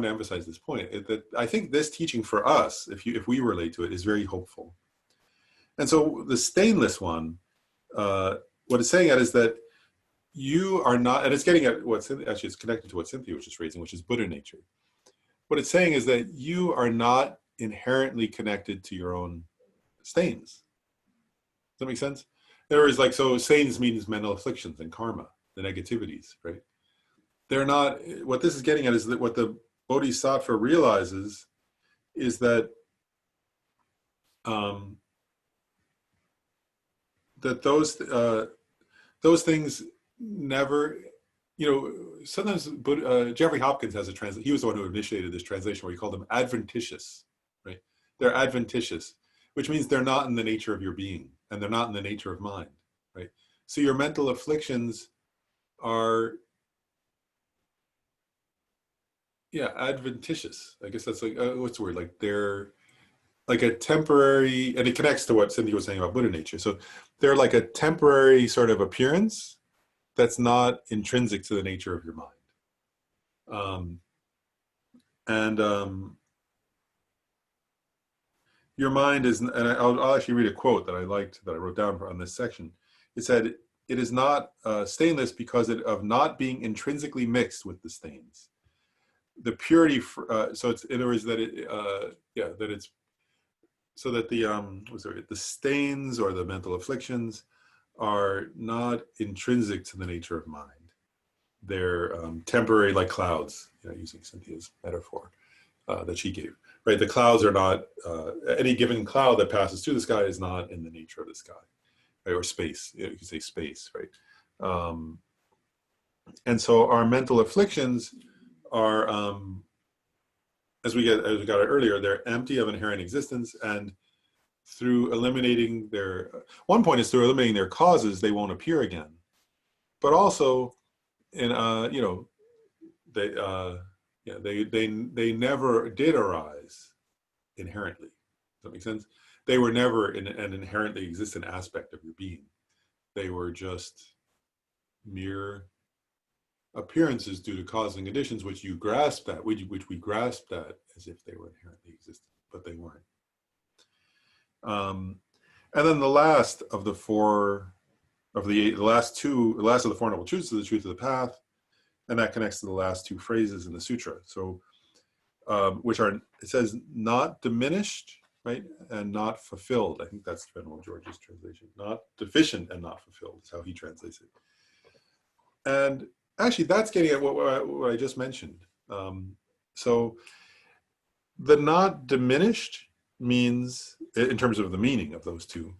to emphasize this point, that I think this teaching for us, if we relate to it, is very hopeful. And so the stainless one, what it's saying is that you are not, and it's getting at it's connected to what Cynthia was just raising, which is Buddha nature. What it's saying is that you are not inherently connected to your own stains. Does that make sense? In other words, so stains means mental afflictions and karma, the negativities, right? They're not, what this is getting at is that what the Bodhisattva realizes is that that those things never, sometimes Jeffrey Hopkins has a translation. He was the one who initiated this translation where he called them adventitious, right? They're adventitious, which means they're not in the nature of your being, and they're not in the nature of mind, right? So your mental afflictions are, adventitious. I guess that's what's the word? They're like a temporary, and it connects to what Cindy was saying about Buddha nature. So they're like a temporary sort of appearance that's not intrinsic to the nature of your mind. Your mind is, and I'll actually read a quote that I liked, that I wrote down on this section. It said, "It is not stainless because of not being intrinsically mixed with the stains." The purity, so it's, in other words, that it's, so that the stains or the mental afflictions are not intrinsic to the nature of mind. They're temporary, like clouds, using Cynthia's metaphor that she gave. Right, the clouds are not, any given cloud that passes through the sky is not in the nature of the sky, right? Or space, you could say space, right? And so our mental afflictions are, as we got it earlier, they're empty of inherent existence, and through eliminating one point is through eliminating their causes, they won't appear again. But also, they never did arise inherently. Does that make sense? They were never an inherently existent aspect of your being. They were just mere appearances due to causes and conditions, which you grasped at, which we grasped at as if they were inherently existent, but they weren't. And then the last of the four of the eight, the last of the Four Noble Truths is the truth of the path, and that connects to the last 2 phrases in the sutra. So, which are, it says, not diminished, right, and not fulfilled. I think that's Venerable George's translation. Not deficient and not fulfilled is how he translates it. And actually, that's getting at what I just mentioned. So, the not diminished means, in terms of the meaning of those two,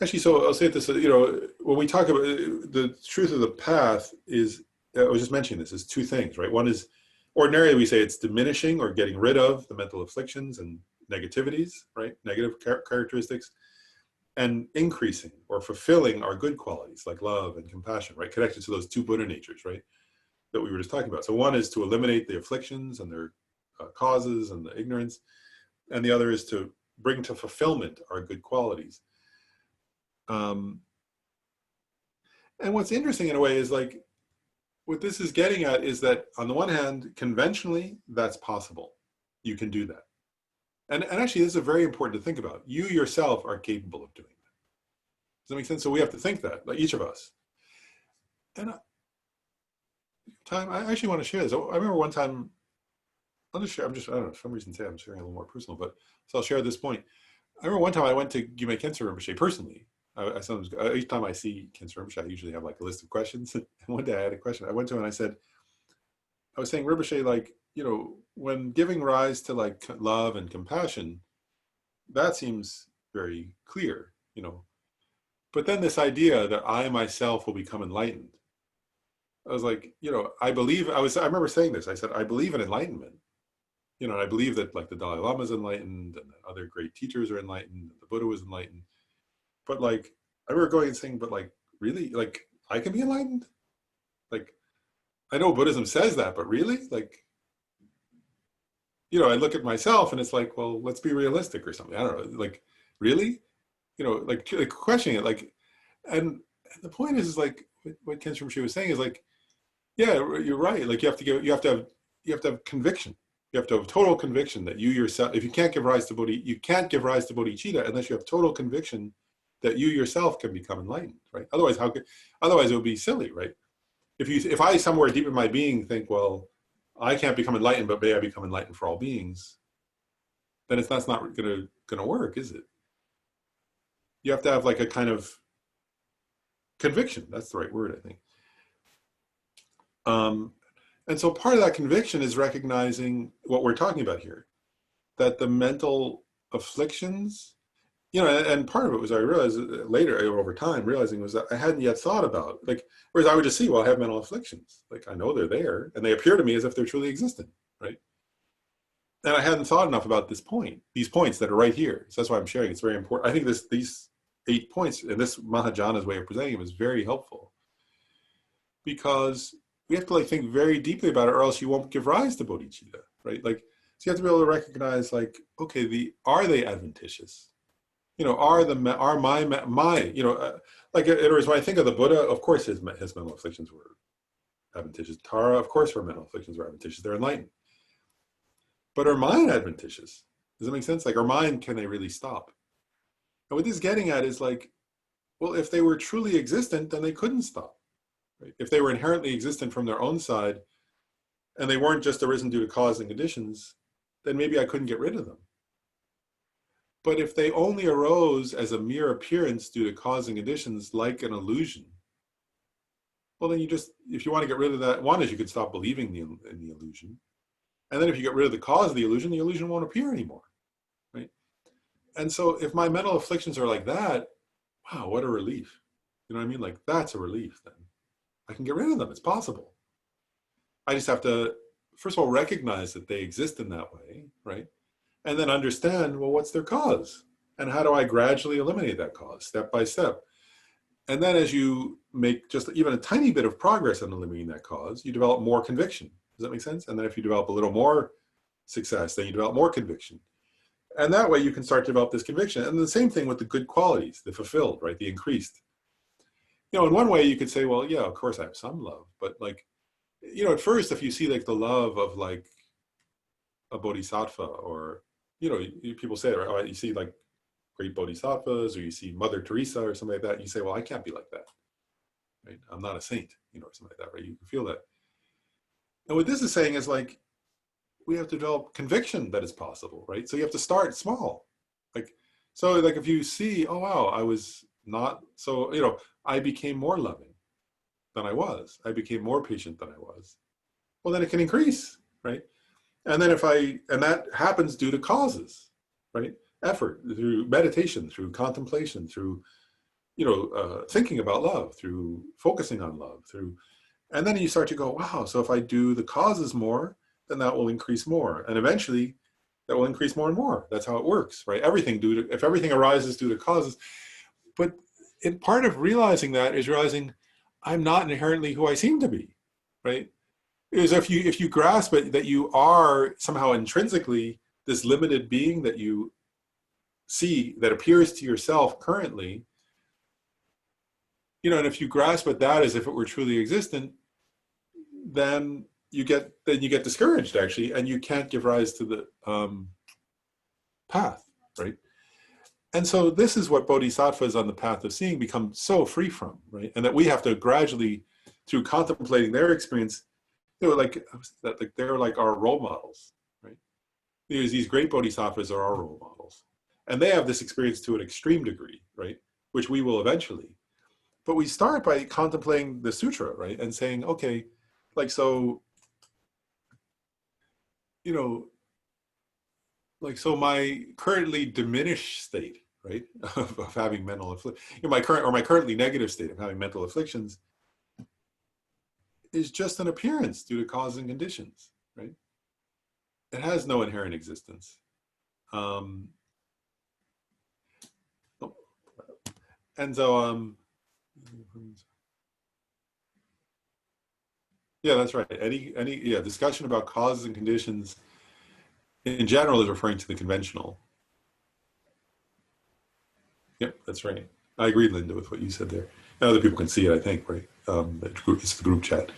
actually, so I'll say it this, when we talk about the truth of the path is, I was just mentioning this, is 2 things, right? One is, ordinarily we say it's diminishing or getting rid of the mental afflictions and negativities, right? Negative characteristics, and increasing or fulfilling our good qualities like love and compassion, right? Connected to those 2 Buddha natures, right? That we were just talking about. So one is to eliminate the afflictions and their causes and the ignorance, and the other is to bring to fulfillment our good qualities. And what's interesting in a way is like, what this is getting at is that on the one hand, conventionally, that's possible. You can do that. And actually, this is very important to think about. You yourself are capable of doing that. Does that make sense? So we have to think that, like each of us. And I actually want to share this. I remember one time, I'll just share, I don't know, for some reason today I'm sharing a little more personal, but so I'll share this point. I remember one time I went to Gyume Khyentse Rinpoche personally. I sometimes, each time I see Khyentse Rinpoche, I usually have like a list of questions. And one day I had a question. I went to him and I said, I was saying, Rinpoche, like, you know, when giving rise to like love and compassion, that seems very clear, you know. But then this idea that I myself will become enlightened, I was like, you know, I remember saying this, I said, I believe in enlightenment. You know, and I believe that like the Dalai Lama is enlightened and that other great teachers are enlightened, and the Buddha was enlightened. But like, I remember going and saying, but like, really? Like, I can be enlightened? Like, I know Buddhism says that, but really? Like, you know, I look at myself and it's like, well, let's be realistic or something. I don't know, like, really? You know, like questioning it, like, and the point is like, what Khyentse Rinpoche was saying is like, yeah, you're right. Like, you have to have conviction. You have to have total conviction that you yourself, if you can't give rise to you can't give rise to bodhicitta unless you have total conviction that you yourself can become enlightened, right? Otherwise, otherwise it would be silly, right? If I somewhere deep in my being think, well, I can't become enlightened, but may I become enlightened for all beings, then that's not gonna work, is it? You have to have like a kind of conviction. That's the right word, I think. And so part of that conviction is recognizing what we're talking about here, that the mental afflictions, you know, and part of it was I realized later over time, realizing was that I hadn't yet thought about, like, whereas I would just see, well, I have mental afflictions. Like, I know they're there and they appear to me as if they're truly existent, right? And I hadn't thought enough about these points that are right here. So that's why I'm sharing. It's very important. I think these 8 points and this Mahajana's way of presenting them is very helpful, because we have to like think very deeply about it, or else you won't give rise to bodhicitta, right? Like, so you have to be able to recognize, like, okay, are they adventitious? You know, my, you know, like, in other words, when I think of the Buddha, of course his mental afflictions were adventitious. Tara, of course her mental afflictions were adventitious. They're enlightened. But are mine adventitious? Does that make sense? Like, are mine, can they really stop? And what this is getting at is like, well, if they were truly existent, then they couldn't stop. Right? If they were inherently existent from their own side, and they weren't just arisen due to cause and conditions, then maybe I couldn't get rid of them. But if they only arose as a mere appearance due to cause and conditions, like an illusion, well, then if you want to get rid of that, one is you could stop believing in the illusion. And then if you get rid of the cause of the illusion won't appear anymore, right? And so if my mental afflictions are like that, wow, what a relief. You know what I mean? Like, that's a relief then. I can get rid of them, it's possible. I just have to, first of all, recognize that they exist in that way, right? And then understand, well, what's their cause? And how do I gradually eliminate that cause, step by step? And then as you make just even a tiny bit of progress on eliminating that cause, you develop more conviction. Does that make sense? And then if you develop a little more success, then you develop more conviction. And that way you can start to develop this conviction. And the same thing with the good qualities, the fulfilled, right? The increased. You know, in one way you could say, well, yeah, of course I have some love, but like, you know, at first, if you see like the love of like a bodhisattva, or, you know, people say, right, you see like great bodhisattvas, or you see Mother Teresa or something like that, you say, well, I can't be like that, right? I'm not a saint, you know, or something like that, right? You can feel that. And what this is saying is like, we have to develop conviction that it's possible, right? So you have to start small. Like, so like if you see, oh, wow, I was not, so, you know, I became more loving than I was. I became more patient than I was. Well, then it can increase, right? And then and that happens due to causes, right? Effort, through meditation, through contemplation, through, you know, thinking about love, through focusing on love, and then you start to go, wow, so if I do the causes more, then that will increase more. And eventually that will increase more and more. That's how it works, right? If everything arises due to causes. But part of realizing that is realizing I'm not inherently who I seem to be, right? Is if you grasp it, that you are somehow intrinsically this limited being that you see that appears to yourself currently, you know, and if you grasp at that as if it were truly existent, then you get discouraged, actually, and you can't give rise to the path, right? And so this is what bodhisattvas on the path of seeing become so free from, right? And that we have to gradually, through contemplating their experience, they're like our role models, right? These great bodhisattvas are our role models, and they have this experience to an extreme degree, right? Which we will eventually. But we start by contemplating the sutra, right? And saying, okay, like, so, you know, like, so my currently diminished state, right, of having mental affliction, you know, my currently negative state of having mental afflictions is just an appearance due to cause and conditions, right? It has no inherent existence. And so, yeah, that's right. Any discussion about causes and conditions in general is referring to the conventional. Yep, that's right. I agree, Linda, with what you said there. And other people can see it, I think, right? It's the group chat.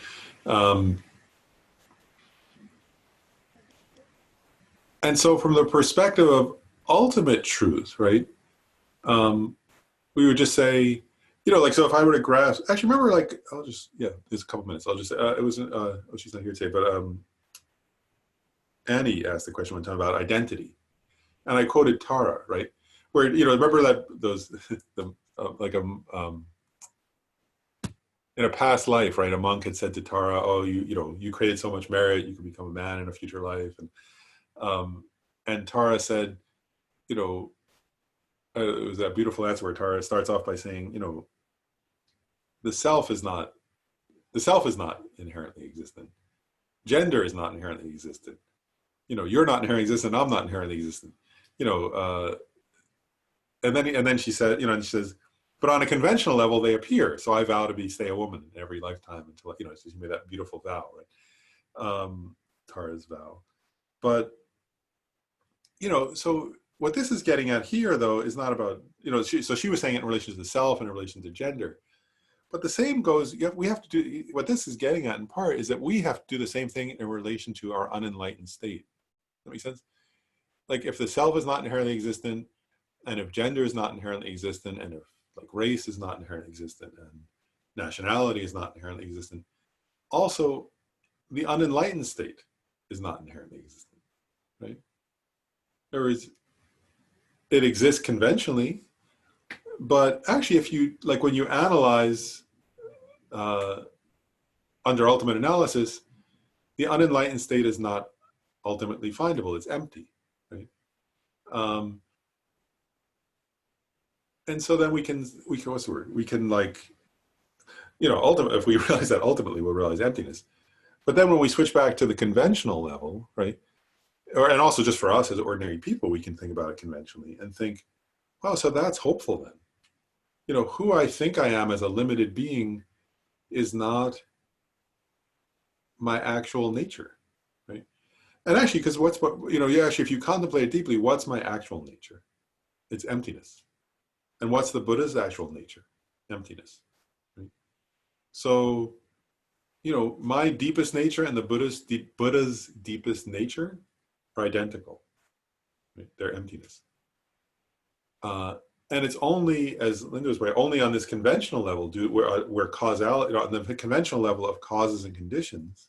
And so from the perspective of ultimate truth, right, we would just say, you know, like, so if I were to grasp, actually, remember, like, I'll just, yeah, there's a couple minutes. I'll just say, it was, oh, she's not here today, but Annie asked the question one time about identity. And I quoted Tara, right? Where, you know, remember that those, in a past life, right, a monk had said to Tara, oh, you know, you created so much merit, you could become a man in a future life. And Tara said, you know, it was that beautiful answer where Tara starts off by saying, you know, the self is not inherently existent. Gender is not inherently existent. You know, you're not inherently existent. I'm not inherently existent. You know, and then she said, you know, and she says, but on a conventional level, they appear. So I vow to stay a woman in every lifetime until, you know, so she made that beautiful vow, right? Tara's vow. But, you know, so what this is getting at here, though, is not about, you know, so she was saying it in relation to the self and in relation to gender. But the same goes, we have to do, what this is getting at in part is that we have to do the same thing in relation to our unenlightened state. Does that make sense? Like, if the self is not inherently existent, and if gender is not inherently existent, and if, like, race is not inherently existent, and nationality is not inherently existent, also the unenlightened state is not inherently existent, right? In other words, it exists conventionally, but actually, if you, like, when you analyze under ultimate analysis, the unenlightened state is not ultimately findable, it's empty, right? And so then we can, what's the word? We can, like, you know, ultimately, if we realize that, ultimately we'll realize emptiness. But then when we switch back to the conventional level, right? And also just for us as ordinary people, we can think about it conventionally and think, wow, so that's hopeful then. You know, who I think I am as a limited being is not my actual nature, right? And actually, because you know, actually, if you contemplate it deeply, what's my actual nature? It's emptiness. And what's the Buddha's actual nature? Emptiness, right? So, you know, my deepest nature and the Buddha's deepest nature are identical, right? They're emptiness. And it's only, as Linda was saying, only on this conventional level where causality, on the conventional level of causes and conditions,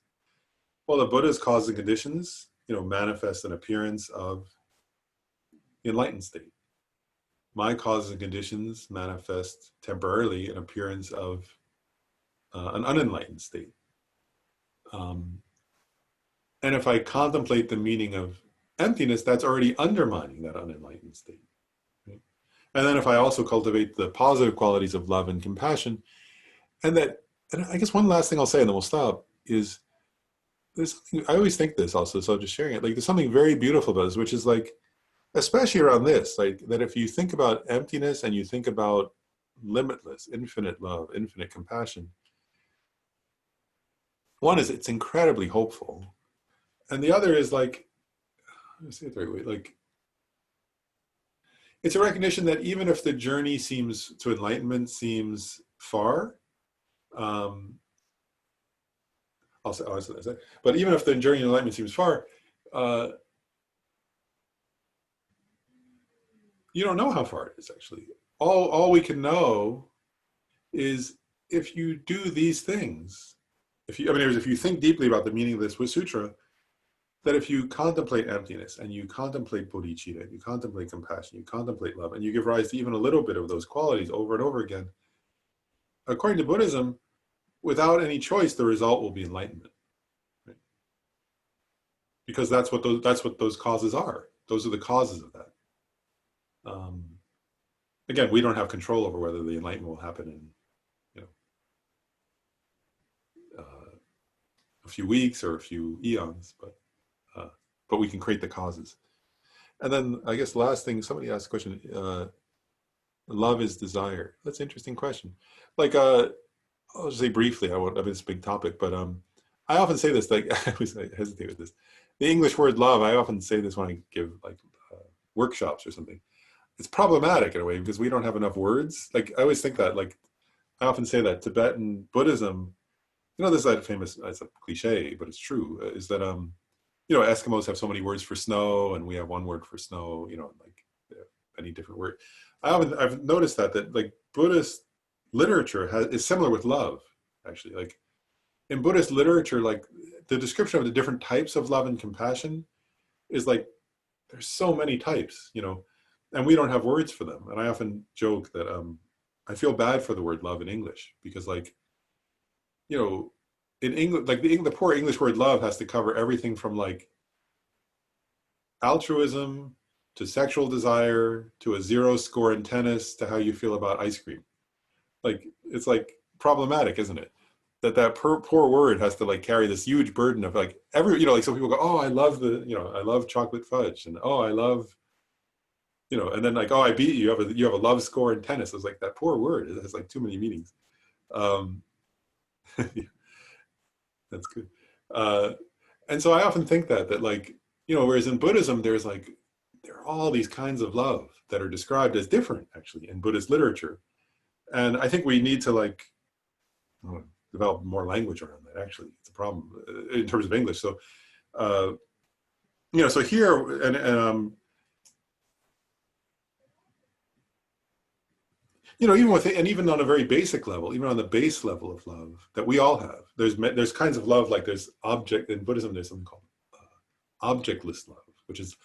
well, the Buddha's causes and conditions, you know, manifest an appearance of the enlightened state. My causes and conditions manifest temporarily an appearance of an unenlightened state. And if I contemplate the meaning of emptiness, that's already undermining that unenlightened state. Right? And then if I also cultivate the positive qualities of love and compassion, and I guess one last thing I'll say, and then we'll stop, is there's something, I always think this also, so just sharing it, like, there's something very beautiful about this, which is, like, especially around this, like, that if you think about emptiness and you think about limitless, infinite love, infinite compassion, one is it's incredibly hopeful. And the other is, like, let me say it the right way, like, it's a recognition that even if the journey to enlightenment seems far, I'll say, but even if the journey to enlightenment seems far, you don't know how far it is actually. All we can know is if you do these things, if you think deeply about the meaning of this sutra, that if you contemplate emptiness and you contemplate bodhicitta, you contemplate compassion, you contemplate love, and you give rise to even a little bit of those qualities over and over again, according to Buddhism, without any choice, the result will be enlightenment. Right? Because that's what those causes are. Those are the causes of that. Again, we don't have control over whether the enlightenment will happen in, a few weeks or a few eons, but we can create the causes. And then I guess last thing, somebody asked a question, love is desire. That's an interesting question. Like, I'll just say briefly, I mean, it's a big topic, but I often say this, like, I always hesitate with this. The English word love, I often say this when I give like workshops or something. It's problematic in a way because we don't have enough words. Like, I always think that, like, I often say that Tibetan Buddhism, this is like famous, it's a cliche, but it's true, is that, Eskimos have so many words for snow and we have one word for snow, like any different word. I've noticed that like Buddhist literature is similar with love, actually. Like in Buddhist literature, like the description of the different types of love and compassion is like, there's so many types, and we don't have words for them. And I often joke that I feel bad for the word love in English because, like, in English, like the poor English word love has to cover everything from like altruism to sexual desire to a 0 score in tennis to how you feel about ice cream. Like, it's like problematic, isn't it? That poor word has to like carry this huge burden of like like some people go, oh, I love I love chocolate fudge, and oh, I love, and then like, oh, I beat you. You have a love score in tennis. It's like that poor word. It has like too many meanings. Yeah, that's good. And so I often think that like, whereas in Buddhism, there are all these kinds of love that are described as different actually in Buddhist literature. And I think we need to like develop more language around that. Actually, it's a problem in terms of English. So, so here, and even on a very basic level, even on the base level of love that we all have, there's kinds of love, like there's in Buddhism, there's something called objectless love, which is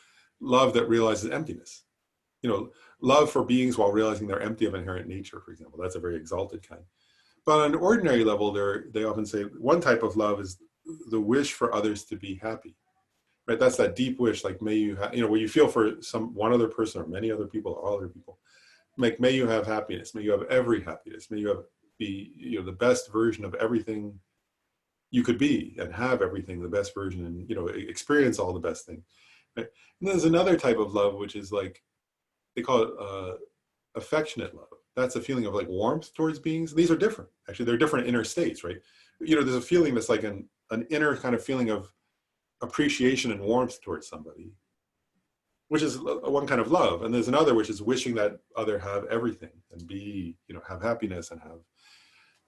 love that realizes emptiness. Love for beings while realizing they're empty of inherent nature, for example. That's a very exalted kind. But on an ordinary level, they often say one type of love is the wish for others to be happy. Right? That's that deep wish, like may you have, where you feel for one other person or many other people or all other people. Like, may you have happiness. May you have every happiness. May you be the best version of everything you could be, and have everything, the best version, and experience all the best things. Right? And there's another type of love, which is like, they call it affectionate love. That's a feeling of like warmth towards beings. These are different. Actually, they're different inner states, right? There's a feeling that's like an inner kind of feeling of appreciation and warmth towards somebody, which is one kind of love. And there's another, which is wishing that other have everything and be, have happiness and have,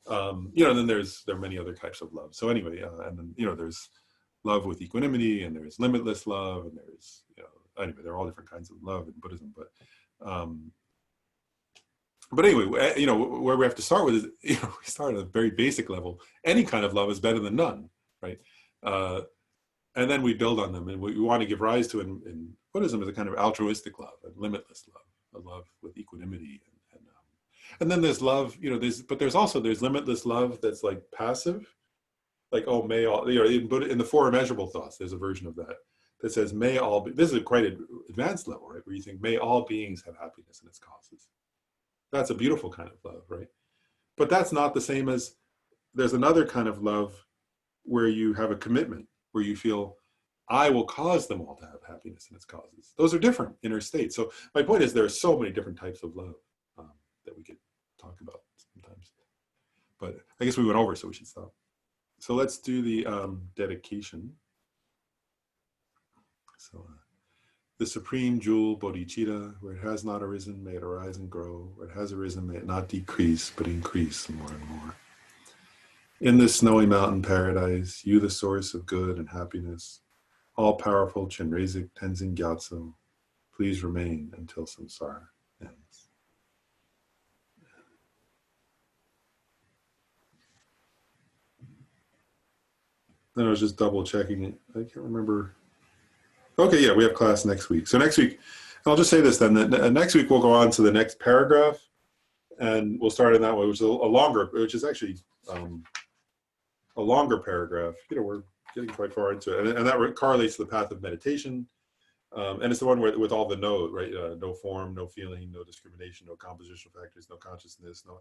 and then there are many other types of love. So anyway, and then, there's love with equanimity, and there's limitless love, and there's, anyway, there are all different kinds of love in Buddhism. But anyway, where we have to start with is, we start at a very basic level. Any kind of love is better than none, right? And then we build on them, and what we want to give rise to in Buddhism is a kind of altruistic love, and limitless love, a love with equanimity, and then there's love, there's limitless love that's like passive, like, oh, may all, in the Four Immeasurable Thoughts, there's a version of that says, may all be, this is a quite advanced level, right, where you think, may all beings have happiness and its causes. That's a beautiful kind of love, right? But that's not the same as, there's another kind of love where you have a commitment, where you feel, I will cause them all to have happiness and its causes. Those are different inner states. So my point is, there are so many different types of love that we could talk about sometimes. But I guess we went over, so we should stop. So let's do the dedication. So the supreme jewel Bodhichitta, where it has not arisen, may it arise and grow. Where it has arisen, may it not decrease, but increase more and more. In this snowy mountain paradise, you the source of good and happiness, all-powerful Chenrezig Tenzin Gyatso, please remain until samsara ends. Then I was just double checking it. I can't remember. Okay, yeah, we have class next week. So next week, I'll just say this then, that next week we'll go on to the next paragraph, and we'll start in that way, which is a longer, which is actually a longer paragraph. You know, we're getting quite far into it, and that correlates to the path of meditation, and it's the one where, with all the no, right? No form, no feeling, no discrimination, no compositional factors, no consciousness, no.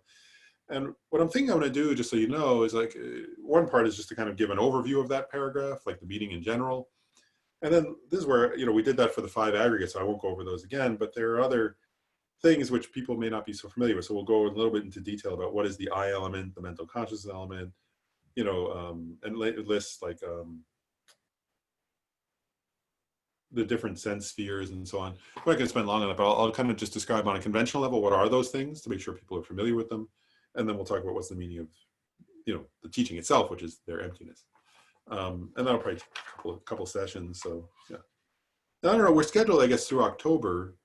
And what I'm thinking I'm going to do, just so you know, is like one part is just to kind of give an overview of that paragraph, like the meaning in general. And then this is where, you know, we did that for the 5 aggregates, so I won't go over those again, but there are other things which people may not be so familiar with. So we'll go a little bit into detail about what is the I element, the mental consciousness element, you know, and lists like the different sense spheres and so on. I'm not going to spend long on it, but I'll kind of just describe on a conventional level what are those things to make sure people are familiar with them. And then we'll talk about what's the meaning of, you know, the teaching itself, which is their emptiness. And that'll probably take a couple sessions. So yeah, I don't know. We're scheduled, I guess, through October,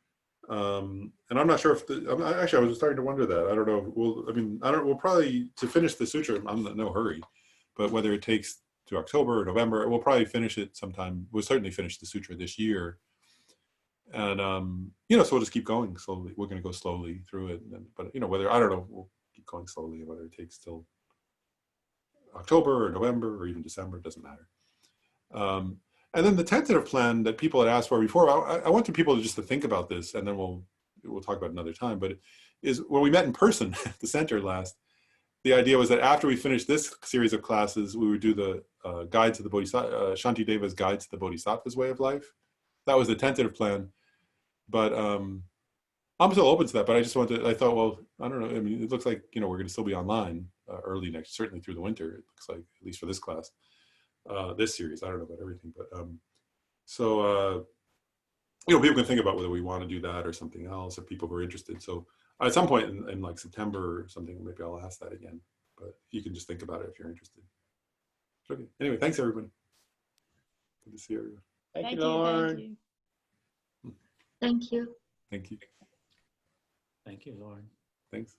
and I'm not sure if actually I was starting to wonder that. I don't know. We'll probably, to finish the sutra, I'm in no hurry, but whether it takes to October or November, we'll probably finish it sometime. We'll certainly finish the sutra this year, and you know, so we'll just keep going slowly. We're going to go slowly through it, but you know, whether I don't know, we'll keep going slowly, whether it takes till October or November or even December, doesn't matter. And then the tentative plan that people had asked for before, I wanted people to think about this, and then we'll talk about it another time, but it is when we met in person at the center last, the idea was that after we finished this series of classes, we would do the guide to the Bodhisattva, Shantideva's guide to the Bodhisattva's way of life. That was the tentative plan, but I'm still open to that, but I thought, well, I don't know. I mean, it looks like, you know, we're going to still be online early certainly through the winter. It looks like, at least for this class, this series. I don't know about everything, but you know, people can think about whether we want to do that or something else, if people were interested. So at some point in like September or something, maybe I'll ask that again. But you can just think about it if you're interested. Okay. Anyway, thanks everybody. Good to see everyone. Thank you, Lord. Thank you. Thank you. Thank you, Lord. Thanks.